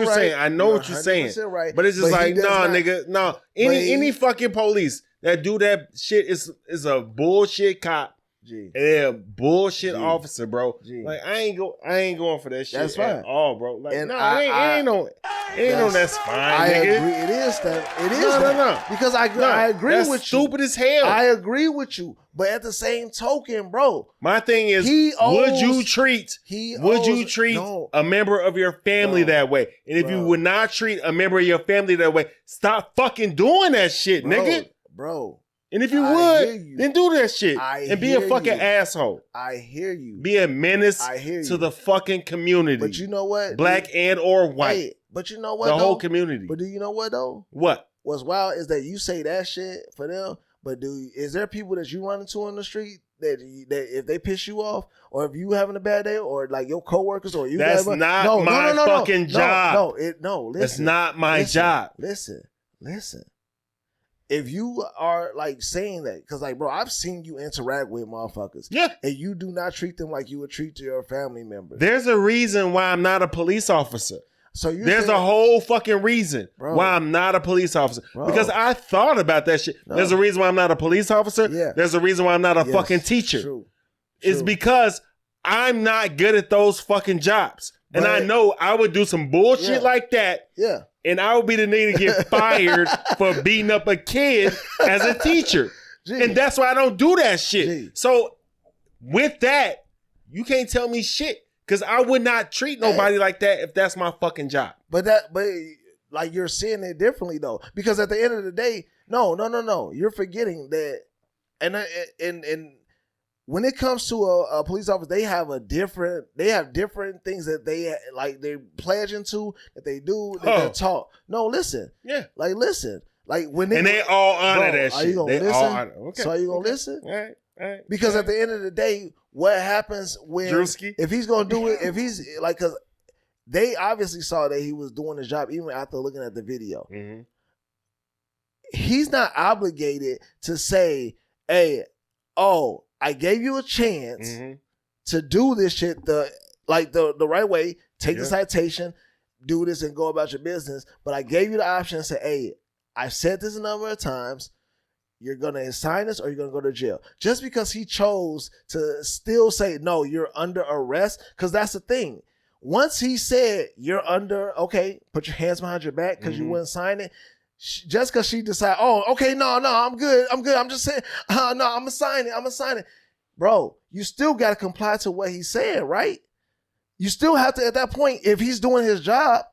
saying. I know what you're saying. Right. But it's just like, nah, nigga, no. Any fucking police that do that shit is a bullshit cop. G. Yeah, bullshit officer, bro. G. Like, I ain't going for that shit. That's fine. At all, bro. Like, and ain't no that's fine. I nigga. agree. It is that. No. Because I agree with you. Stupid as hell. I agree with you. But at the same token, bro, my thing is, would you treat a member of your family that way? And if you would not treat a member of your family that way, stop fucking doing that shit, nigga. Bro. And if you would, then do that shit and be a fucking asshole. I hear you. Be a menace to the fucking community. But you know what? Black and or white. Hey, but you know what? The whole community. But do you know what though? What? What's wild is that you say that shit for them, but is there people that you run into on the street that if they piss you off, or if you having a bad day, or like your coworkers, or you? That's not my fucking job. Listen. It's not my job. Listen. If you are like saying that, because like, bro, I've seen you interact with motherfuckers. Yeah. And you do not treat them like you would treat your family members. There's a reason why I'm not a police officer. So there's a whole fucking reason why I'm not a police officer. Because I thought about that shit. No. There's a reason why I'm not a police officer. Yeah. There's a reason why I'm not a fucking teacher. True. It's because I'm not good at those fucking jobs. And I know I would do some bullshit like that. Yeah. And I would be the nigga to get fired for beating up a kid as a teacher. Gee. And that's why I don't do that shit. Gee. So with that, you can't tell me shit. Because I would not treat nobody like that if that's my fucking job. But like, you're seeing it differently though. Because at the end of the day, no. You're forgetting that, and when it comes to a police officer, they have different things that they pledge into, that they do, that they talk. No, listen. Yeah. Like, listen. Like, when they all honor that shit. Are you gonna they listen? all honor. Okay. So are you gonna listen? All right. Because at the end of the day, what happens when Drewski? If he's gonna do it, if he's like, because they obviously saw that he was doing his job even after looking at the video. Mm-hmm. He's not obligated to say, hey, I gave you a chance to do this shit the right way, take the citation, do this and go about your business. But I gave you the option to say, hey, I've said this a number of times. You're going to sign this or you're going to go to jail. Just because he chose to still say, no, you're under arrest. Because that's the thing. Once he said, you're under, okay, put your hands behind your back because you wouldn't sign it. Just because she decided, no, I'm good. I'm just saying, no, I'm going to sign it. Bro, you still got to comply to what he said, right? You still have to, at that point, if he's doing his job.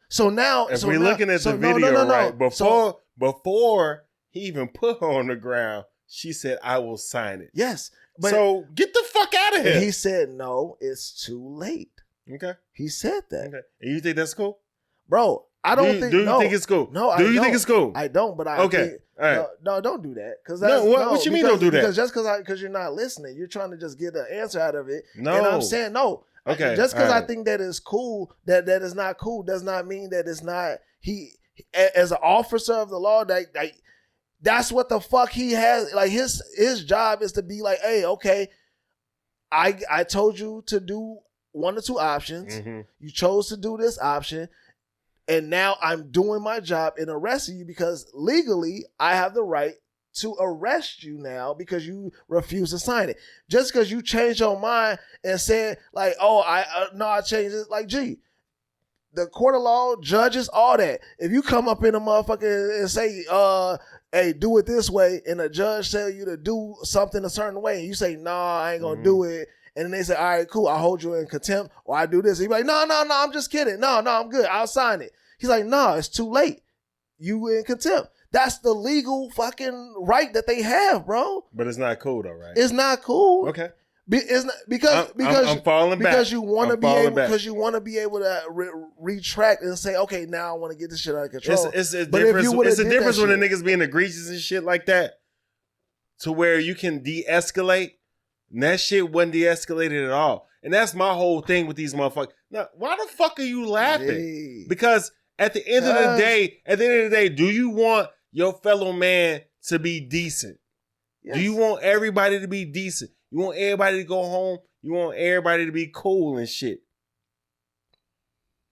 So now. If we're looking at the video, right, before he even put her on the ground, she said, I will sign it. Yes. So get the fuck out of here. He said, no, it's too late. Okay. He said that. Okay. And you think that's cool? Bro, I don't think. Do you think it's cool? No, Do you think it's cool? I don't, but I. Okay. right. No, don't do that. Cause what you mean don't do that? Because just because you're not listening, you're trying to just get an answer out of it. No. And I'm saying no. Okay. Just because right. I think that is cool, that is not cool, does not mean that it's not. He, as an officer of the law, that's what the fuck he has. Like his job is to be like, hey, okay, I told you to do one or two options. Mm-hmm. You chose to do this option. And now I'm doing my job in arresting you because legally I have the right to arrest you now because you refuse to sign it. Just because you changed your mind and said like, oh, I changed it. Like, gee, the court of law, judges, all that. If you come up in a motherfucker and say, hey, do it this way, and a judge tell you to do something a certain way, and you say, nah, I ain't gonna do it. And then they say, all right, cool, I'll hold you in contempt, or I do this. He's like, no, I'm just kidding. No, I'm good. I'll sign it. He's like, no, it's too late. You in contempt. That's the legal fucking right that they have, bro. But it's not cool though, right? It's not cool. Okay. It's not, because I'm falling back. Because you want to be able because you want to be able to retract and say, okay, now I want to get this shit out of control. It's a difference when the niggas being egregious and shit like that, to where you can de-escalate. And that shit wasn't de-escalated at all. And that's my whole thing with these motherfuckers. Now, why the fuck are you laughing? Hey. Because at the end of the day, do you want your fellow man to be decent? Yes. Do you want everybody to be decent? You want everybody to go home? You want everybody to be cool and shit?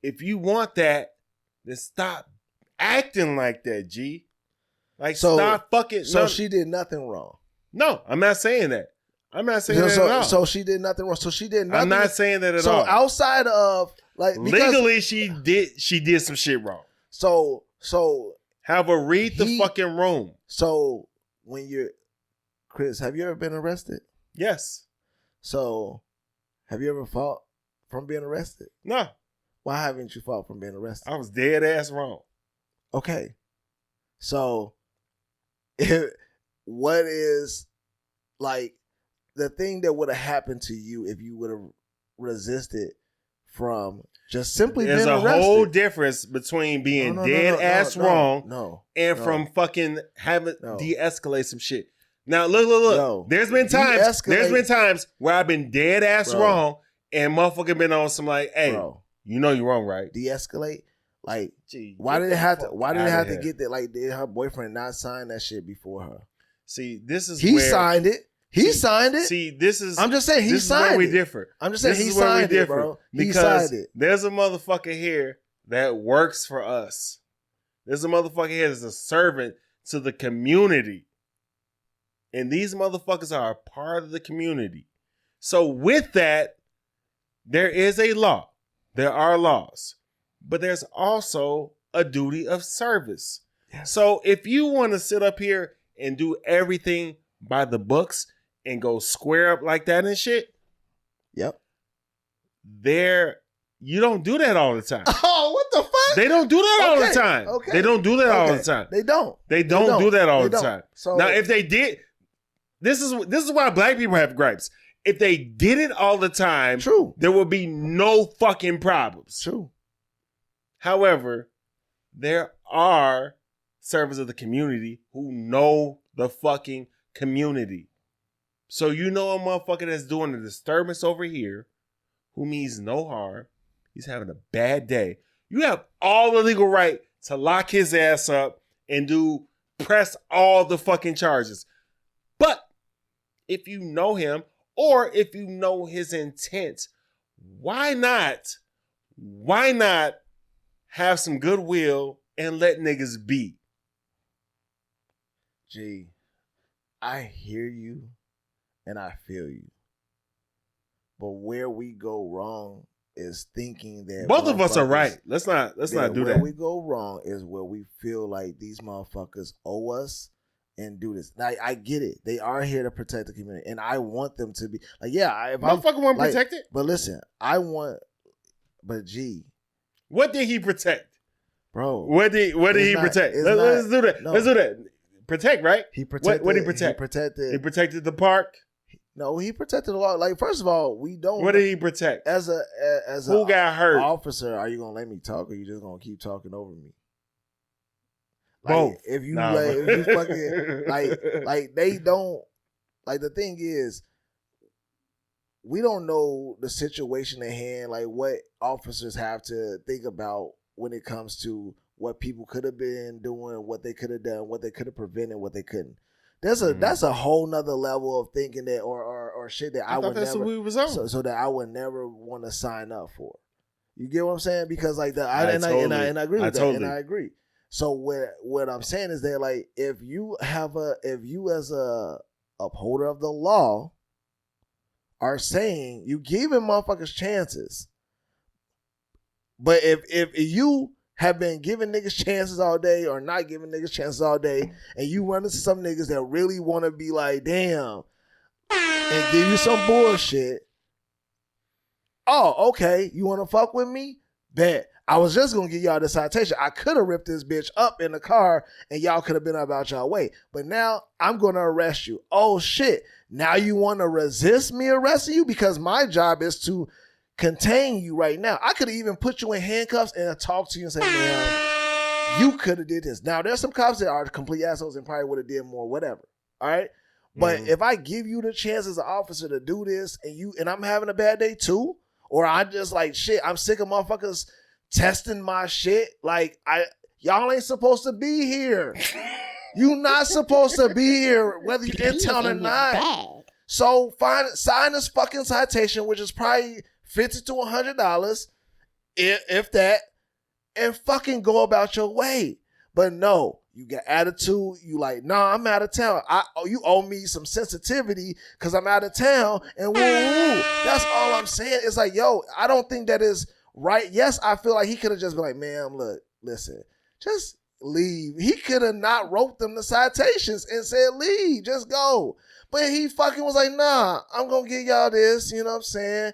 If you want that, then stop acting like that, G. Like, stop fucking. So she did nothing wrong. No, I'm not saying that. I'm not saying that at all. So she did nothing wrong. So she did nothing. I'm not saying that at all. So outside of legally, she did some shit wrong. So however, read the fucking room. So when you're Chris, have you ever been arrested? Yes. So have you ever fought from being arrested? No. Why haven't you fought from being arrested? I was dead ass wrong. Okay. So what is like the thing that would have happened to you if you would have resisted from just simply being arrested? There's a whole difference between being dead ass wrong and from fucking having de-escalate some shit. Now look. Yo, there's been times where I've been dead ass wrong and motherfucker been on some like, hey, you know you're wrong, right? De-escalate. Like, why did it have to get that? Like, did her boyfriend not sign that shit before her? See, this is he signed it. He signed it. See, this is. I'm just saying he signed it. Where we differ. I'm just saying he signed it, bro. He signed it. There's a motherfucker here that works for us. There's a motherfucker here that's a servant to the community, and these motherfuckers are a part of the community. So with that, there is a law. There are laws. But there's also a duty of service. Yes. So if you want to sit up here and do everything by the books and go square up like that and shit, yep. You don't do that all the time. Oh, what the fuck? They don't do that all the time. Okay. They don't do that all the time. They don't. They don't do that all the time. So now, if they did, this is why black people have gripes. If they did it all the time, there would be no fucking problems. True. However, there are servants of the community who know the fucking community. So you know a motherfucker that's doing a disturbance over here who means no harm. He's having a bad day. You have all the legal right to lock his ass up and press all the fucking charges. But if you know him or if you know his intent, why not have some goodwill and let niggas be? Gee, I hear you and I feel you. But where we go wrong is thinking that both of us are right. Let's not do that. Where we go wrong is where we feel like these motherfuckers owe us and do this. Now, I get it. They are here to protect the community, and I want them to be like, yeah. If motherfucker want to protect it, but listen, but gee, what did he protect, bro? What did he protect? Let's do that. No. Let's do that. Protect, right? He protected. What did he protect? He protected the park. No, he protected the law. Like, first of all, we don't. What did he protect? As who got hurt? Officer, are you gonna let me talk, or you just gonna keep talking over me? Both. If you Nah, like, bro. if you fucking like they don't like. The thing is, we don't know the situation at hand, like what officers have to think about when it comes to what people could have been doing, what they could have done, what they could have prevented, what they couldn't. That's a whole nother level of thinking that or shit that I would that's never what we was on. so that I would never want to sign up for. You get what I'm saying? Because like I agree with that, and I agree. So what I'm saying is that like if you as a upholder of the law are saying you giving motherfuckers chances, but if you have been giving niggas chances all day or not giving niggas chances all day, and you run into some niggas that really want to be like, damn, and give you some bullshit. Oh, okay. You want to fuck with me? Bet. I was just going to give y'all the citation. I could have ripped this bitch up in the car and y'all could have been about y'all way. But now I'm going to arrest you. Oh, shit. Now you want to resist me arresting you? Because my job is to contain you right now. I could have even put you in handcuffs and talk to you and say, man, you could have did this. Now, there's some cops that are complete assholes and probably would have did more, whatever. All right? But if I give you the chance as an officer to do this and I'm having a bad day too, or I just like, shit, I'm sick of motherfuckers testing my shit. Like, y'all ain't supposed to be here. You not supposed to be here, whether you're in town or not. So sign this fucking citation, which is probably $50 to $100, if that, and fucking go about your way. But no, you got attitude. You like, nah, I'm out of town. You owe me some sensitivity because I'm out of town. And woo. That's all I'm saying. It's like, yo, I don't think that is right. Yes, I feel like he could have just been like, man, look, listen, just leave. He could have not wrote them the citations and said, leave, just go. But he fucking was like, nah, I'm going to give y'all this. You know what I'm saying?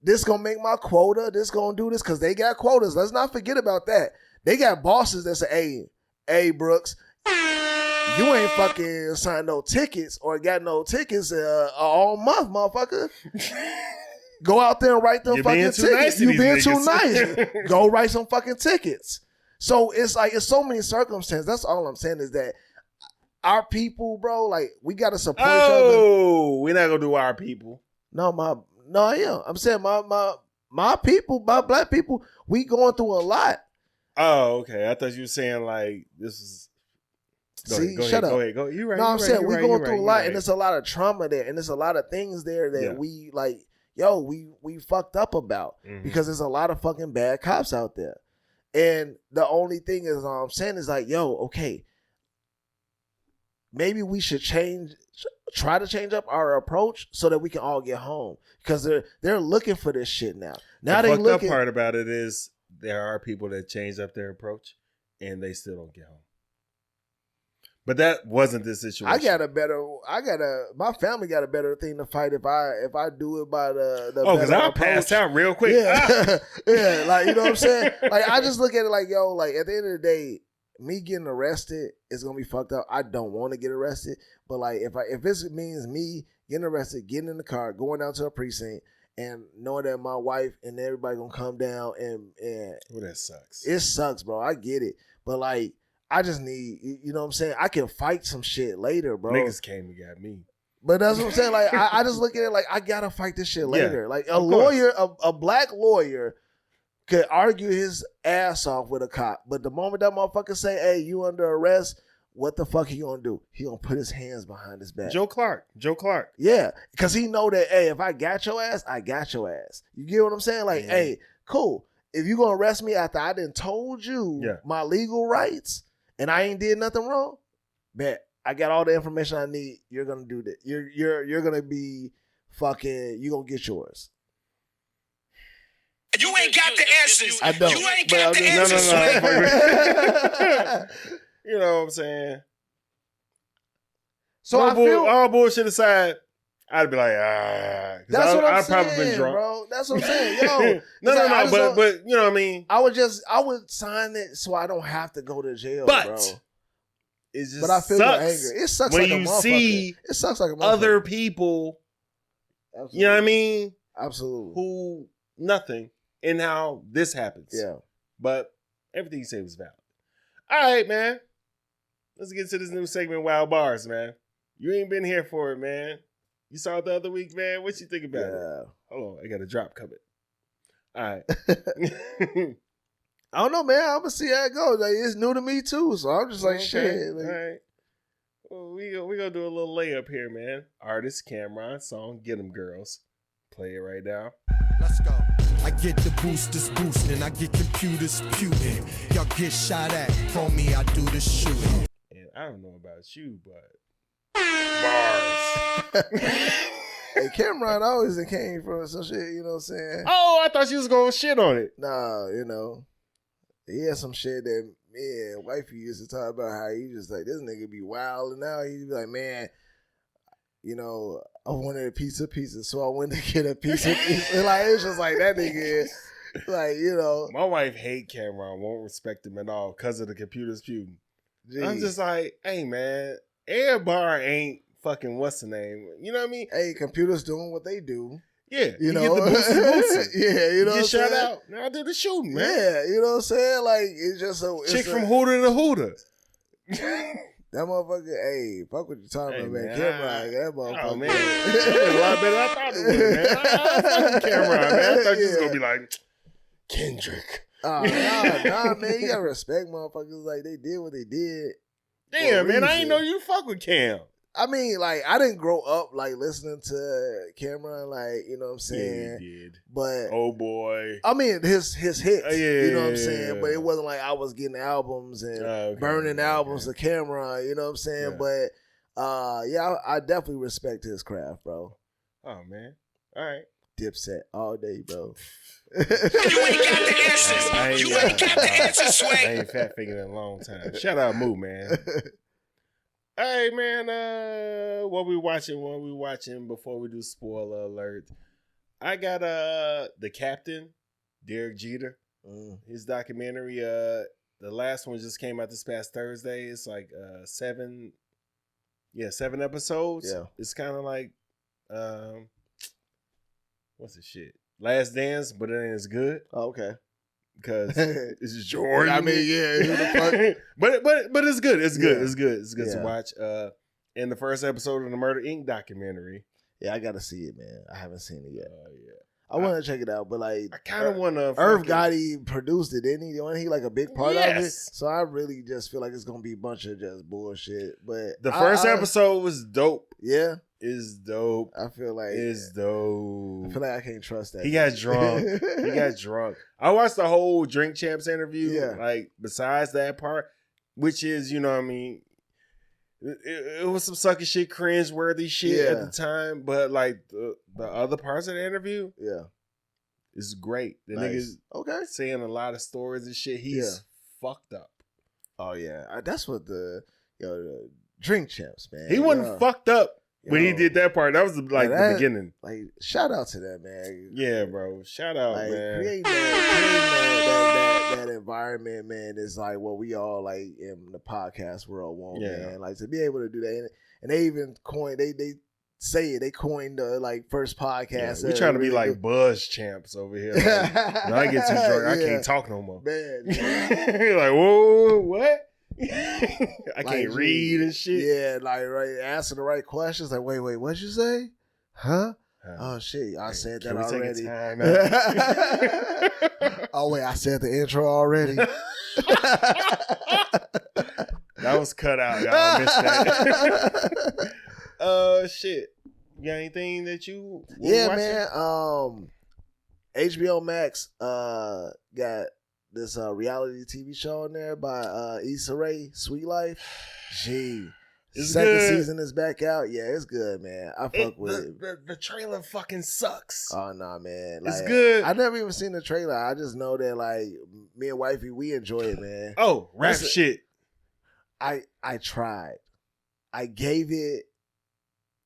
This going to make my quota. This going to do this because they got quotas. Let's not forget about that. They got bosses that say, hey, Brooks, you ain't fucking signed no tickets or got no tickets all month, motherfucker. Go out there and write them fucking tickets. You being too nice. Go write some fucking tickets. So it's like, it's so many circumstances. That's all I'm saying is that our people, bro, like, we got to support each other. Oh, we're not going to do our people. No, I am. I'm saying my people, my black people, we going through a lot. Oh, okay. I thought you were saying like this is. Shut up. Go ahead. Go. You're right. No, I'm saying we going through a lot, right. and there's a lot of trauma there, and there's a lot of things there that we like. Yo, we fucked up about because there's a lot of fucking bad cops out there, and the only thing is, I'm saying is like, yo, okay, maybe we should try to change up our approach so that we can all get home because they're looking for this shit now. Now the they fucked looking. up part about it is there are people that change up their approach and they still don't get home. But that wasn't the situation. My family got a better thing to fight if I do it by the because I'll pass out real quick. Yeah. Yeah, like, you know what I'm saying? Like, I just look at it like, yo, like, at the end of the day, me getting arrested is gonna be fucked up. I don't want to get arrested, but like, if this means me getting arrested, getting in the car, going down to a precinct, and knowing that my wife and everybody gonna come down and well, that sucks. It sucks, bro. I get it, but like, I just need, you know what I'm saying? I can fight some shit later, bro. Niggas came and got me. But that's what I'm saying. Like, I just look at it like, I gotta fight this shit later. Like, a lawyer, a black lawyer could argue his ass off with a cop. But the moment that motherfucker say, hey, you under arrest, what the fuck he gonna do? He gonna put his hands behind his back. Joe Clark. Yeah, because he know that, hey, if I got your ass, I got your ass. You get what I'm saying? Like, hey, cool. If you gonna arrest me after I done told you my legal rights and I ain't did nothing wrong, bet I got all the information I need. You're gonna do that. You're gonna be fucking. You gonna get yours. You ain't got the answers. I don't. You ain't got the answers. No. You know what I'm saying? So I feel all bullshit aside, I'd be like, That's what I'm saying, probably been drunk. bro. That's what I'm saying. Yo, no, but you know what I mean? I would sign it so I don't have to go to jail, bro. It just but I feel your sucks anger. It sucks when like a you motherfucker. see it sucks like a motherfucker. other people. Absolutely. You know what I mean? Absolutely. Who nothing and how this happens. Yeah. But everything you say was valid. All right, man. let's get to this new segment, Wild Bars, man. You ain't been here for it, man. You saw it the other week, man. What you think about it? Hold on, I got a drop coming. All right. I don't know, man. I'm gonna see how it goes. Like, it's new to me too, so I'm just like, shit. Like, all right. Well, we gonna do a little layup here, man. Artist Cameron song, "Get 'Em Girls." Play it right now. Let's go. I get the boosters boosting, I get computers puting. Y'all get shot at, for me, I do the shooting. And I don't know about you, but bars. Hey, Cameron always came from some shit, you know what I'm saying? Oh, I thought you was gonna shit on it. Nah, you know, he had some shit that me and wifey used to talk about how he just like, this nigga be wild, and now he be like, man, you know, I wanted a piece of pizza, so I went to get a piece of pizza. And like, it's just like that nigga, like, you know. My wife hate Cameron, won't respect him at all because of the computers puting. I'm just like, hey man, Air Bar ain't fucking what's the name? You know what I mean? Hey, computers doing what they do. Yeah, you know, get the boosted. yeah, you know, get what shot saying? out. Now I did the shooting, man. Yeah, you know what I'm saying? Like, it's just a chick from Hooter to Hooter. That motherfucker, hey, fuck what you talking about, man. Cameron, that motherfucker. Oh man, that was a lot better than I thought it was, man. I fucking Cameron, man. I thought you was gonna be like Kendrick. Nah, man, you gotta respect motherfuckers. Like, they did what they did. Damn, man, I ain't know you fuck with Cam. I mean, like, I didn't grow up like listening to Cameron, like, you know what I'm saying? Yeah, you did. But oh boy, I mean, his hits, you know what I'm saying? Yeah. But it wasn't like I was getting albums and burning albums to Cameron, you know what I'm saying? But yeah, I definitely respect his craft, bro. Oh man, all right. Dipset all day, bro. You ain't got the answers. You ain't got the answers, Sway. I ain't fat figured in a long time. Shout out Moo, man. Hey man, what we watching before we do spoiler alert? I got the Captain, Derek Jeter. His documentary, the last one just came out this past Thursday. It's like 7 episodes. Yeah. It's kind of like what's the shit? Last Dance, but it ain't as good. Oh, okay. Because it's Jordan. I mean, yeah, who the fuck? but it's good. It's good. Yeah. It's good. It's good Yeah. to watch. In the first episode of the Murder Inc. documentary. Yeah, I gotta see it, man. I haven't seen it yet. Yeah. I want to check it out, but like, I kind of want to. Irv Gotti produced it, didn't he? Wasn't he like a big part of it? Yes. So I really just feel like it's gonna be a bunch of just bullshit. But The first episode was dope. Yeah, it's dope. I feel like it's dope. I feel like I can't trust that. He got drunk. He got drunk. I watched the whole Drink Champs interview. Yeah. Like besides that part, which is, you know what I mean, it was some sucky shit, cringe-worthy shit at the time, but like the other parts of the interview, is great. The Nice. nigga's saying a lot of stories and shit. He's fucked up. Oh yeah, that's what the Drink Champs, man. He wasn't fucked up when he did that part. That was like the beginning. Like, shout out to that, man. Yeah, bro. Shout out, Like, man. creating that environment, man, is like what we all like in the podcast world want, man. Like, to be able to do that, and they even coined, they say it, they coined the like first podcast. We trying to be like buzz champs over here. Like, when I get too drunk, I can't talk no more. Man, like, whoa, what? I can't read and shit. Yeah, like answer the right questions. Like, wait, what'd you say? Huh? Oh shit, I said that already. Oh wait, I said the intro already. That was cut out, y'all. I missed that. Shit. You got anything that you watching? Man. HBO Max got this reality TV show on there by Issa Rae, Sweet Life. Gee. Second season is back out. Yeah, it's good, man. I fuck with it. The trailer fucking sucks. Oh, nah, man. Like, it's good. I never even seen the trailer. I just know that, like, me and wifey, we enjoy it, man. Oh, rap shit. I tried. I gave it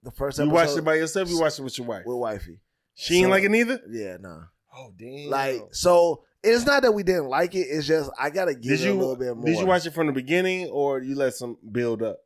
the first episode. You watched it by yourself? You watched it with your wife? With wifey. She ain't like it neither? Yeah, nah. Oh, damn. Like, so it's not that we didn't like it. It's just I got to give it a little bit more. Did you watch it from the beginning or you let some build up?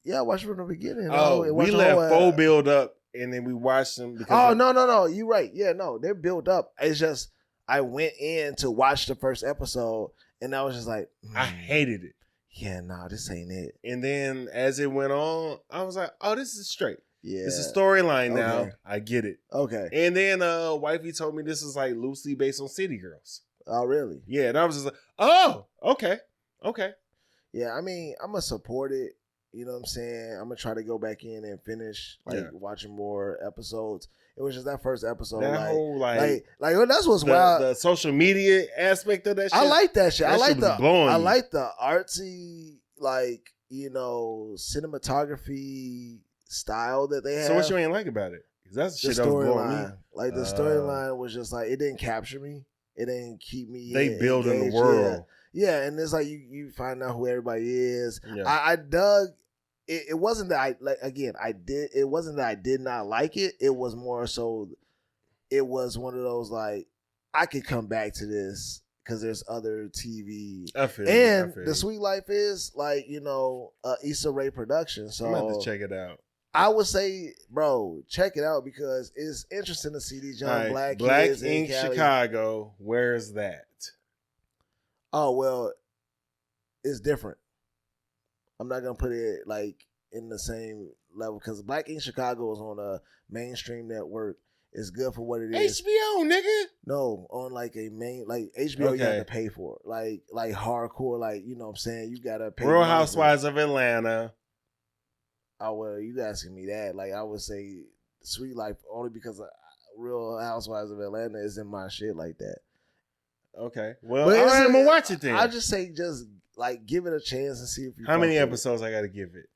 Yeah, I watched it from the beginning. Oh, we let full build up and then we watched them. Because no. You're right. Yeah, no, they're built up. It's just I went in to watch the first episode and I was just like, I hated it. yeah, nah, this ain't it. And then as it went on, I was like, oh, this is straight. Yeah. It's a storyline now. Okay. I get it. Okay. And then wifey told me this is like loosely based on City Girls. Oh, really? Yeah, and I was just like, oh, okay. Yeah, I mean, I'm going to support it. You know what I'm saying? I'm going to try to go back in and finish watching more episodes. It was just that first episode. That whole like that's what's wild. The social media aspect of that shit. I like that shit. I like the artsy, like, you know, cinematography style that they have. So what you ain't like about it? Because that's the shit that was blowing me. Like the storyline was just like, it didn't capture me. It didn't keep me. They building the world. Yeah, and it's like you find out who everybody is. Yeah. I dug. It wasn't that it wasn't that I did not like it. It was more so, it was one of those like, I could come back to this because there's other TV. I feel The Sweet Life is like, you know, Issa Rae production. So I'm gonna have to check it out. I would say, bro, check it out because it's interesting to see these young black kids in Cali. Chicago. Where's that? Oh, well, it's different. I'm not going to put it like in the same level because Black Ink Chicago is on a mainstream network. It's good for what it is. HBO, nigga. No, on like a main, like HBO, you have to pay for it. Like hardcore, like, you know what I'm saying? You got to pay. Real Housewives of Atlanta. Oh, well, you asking me that. Like, I would say Sweet Life only because Real Housewives of Atlanta is in my shit like that. Okay. Well, all right, I'm going to watch it then. I just say just, like, give it a chance and see if you How many episodes I got to give it?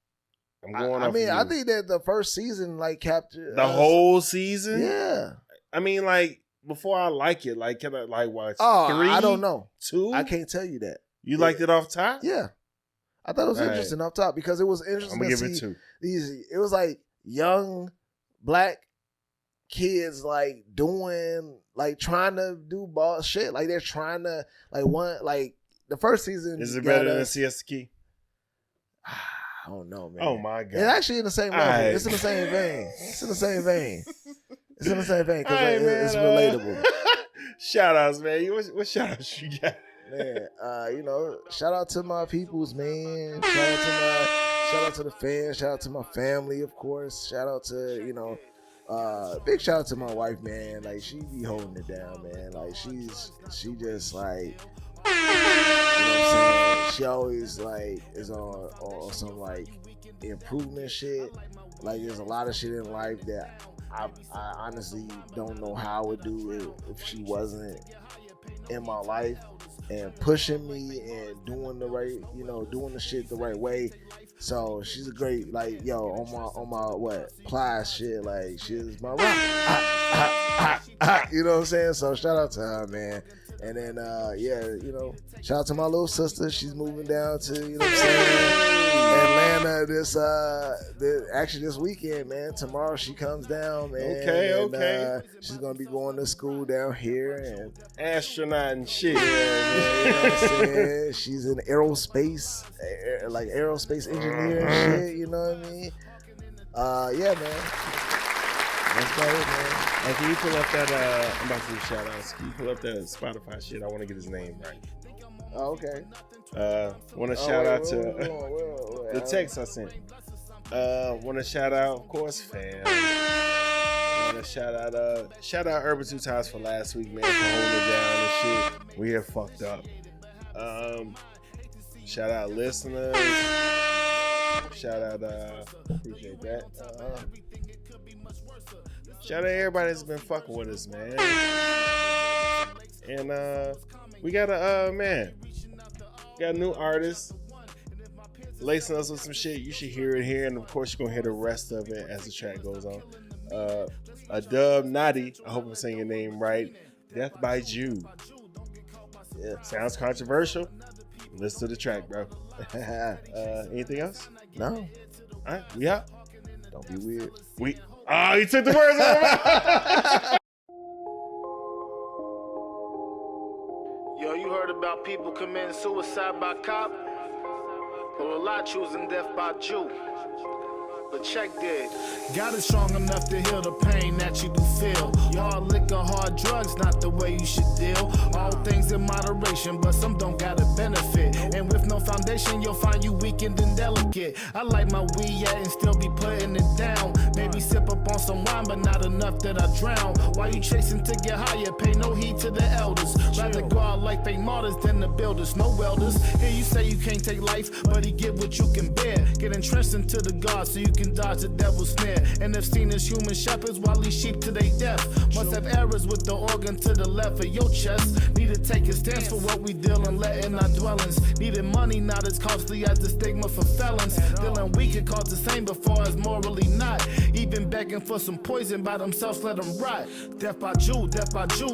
I'm going I mean, I think that the first season, like, captured... The whole season? Yeah. I mean, like, before I like it, like, can I, like, watch 3? I don't know. 2? I can't tell you that. You liked it off top? Yeah. I thought it was interesting off top because it was interesting to see it was like young black kids like doing like trying to do ball shit. Like they're trying to like the first season. Is it better than Siesta Key? I don't know, man. Oh my God. It's actually in the same level. Right. It's in the same vein. It's in the same vein because it's relatable. Shout outs, man. What shout outs you got? Man, you know, shout out to my peoples, man. Shout out to the fans. Shout out to my family, of course. Shout out to, you know, big shout out to my wife, man. Like, she be holding it down, man. Like, she just like, you know what I'm saying? She always like is on some like improvement shit. Like, there's a lot of shit in life that I honestly don't know how I would do it if she wasn't in my life and pushing me and doing the right, you know, doing the shit the right way. So she's a great, like, yo, on my Ply shit, like, she's my rock. You know what I'm saying? So shout out to her, man. And then you know, shout out to my little sister. She's moving down to, you know what I'm saying, Atlanta this weekend, man. Tomorrow she comes down, man. Okay. She's gonna be going to school down here and astronaut and shit. Yeah, man, you know what I'm saying? She's in aerospace, like aerospace engineer and shit. You know what I mean? Yeah, man. That's about it, man. Hey, can you pull up that, I'm about to do shout outs. Can you pull up that Spotify shit? I want to get his name right. Oh, okay. Want to shout out to the text I sent. Want to shout out, of course, fam. Want to shout out Urban Two Times for last week, man, for holding it down and shit. We have fucked up. Shout out listeners. Shout out, appreciate that. Shout out everybody that's been fucking with us, man. And we got a new artist lacing us with some shit. You should hear it here, and of course you're gonna hear the rest of it as the track goes on. Adub Nati, I hope I'm saying your name right. Death by Jude. Yeah, sounds controversial. Listen to the track, bro. Anything else? No. All right, we out. Don't be weird. You took the words out of my Yo, you heard about people committing suicide by cop? Well, a lot choosing death by Jew. But check this. God is strong enough to heal the pain that you do feel. Hard liquor, hard drugs, not the way you should deal. All things in moderation, but some don't got a benefit. And with no foundation, you'll find you weakened and delicate. I like my weed yet and still be putting it down. Maybe sip up on some wine, but not enough that I drown. Why you chasing to get higher? Pay no heed to the elders. Rather go out like fake martyrs than the builders. No welders. Here you say you can't take life, but he get what you can bear. Get entrenched into the God so you can dodge the devil's snare. And if seen as human shepherds, while lead sheep to their death. Must have errors with the organ to the left of your chest. Need to take a stance for what we deal and let in our dwellings. Needed money not as costly as the stigma for felons. Dealing weak it cost the same before as morally not. Even begging for some poison by themselves, let them rot. Death by Jew,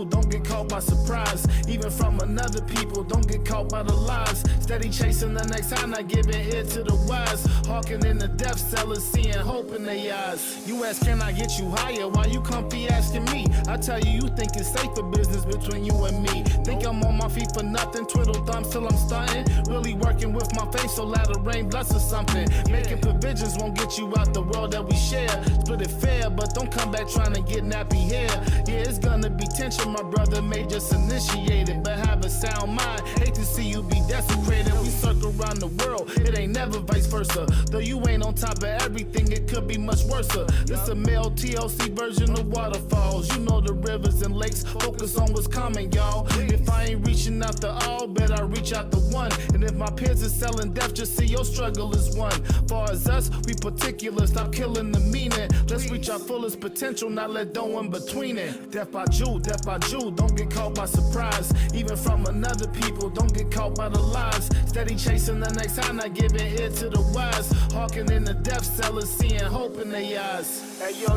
don't get caught by surprise. Even from another people, don't get caught by the lies. Steady chasing the next high, not giving ear to the wise. Hawking in the death cellars, seeing hope in their eyes. You ask, can I get you higher? Why you comfy asking me? I tell you, you think it's safe for business between you and me. Think I'm on my feet for nothing, twiddle thumbs till I'm stunting. Really working with my faith, so let it rain, bless or something. Making provisions won't get you out the world that we share. Split it fair, but don't come back trying to get nappy hair. Yeah, it's gonna be tension, my brother may just initiate it, but have a sound mind. Hate to see you be desecrated. We circle around the world, it ain't never vice versa. Though you ain't on top of everything, it could be much worse. This a male TLC version of waterfalls. You know the rivers and lakes, focus on what's coming, y'all. If I ain't reaching out to all, bet I reach out to one. And if my peers is selling death, just see your struggle is one. Far as us, we particular, stop killing the meaning. Let's reach our fullest potential, not let no in between it. Death by Jew, don't get caught by surprise. Even from another people, don't get caught by the lies. Steady chasing the next high, not giving ear to the wise. Hawking in the death cellars, seeing hope in their eyes. Hey, yo.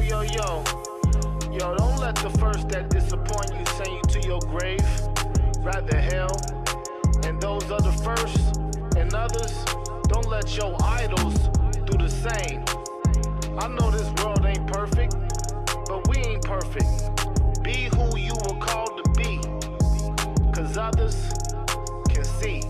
Yo, don't let the first that disappoint you send you to your grave. Rather hell. And those other first and others, don't let your idols do the same. I know this world ain't perfect, but we ain't perfect. Be who you were called to be, 'cause others can see.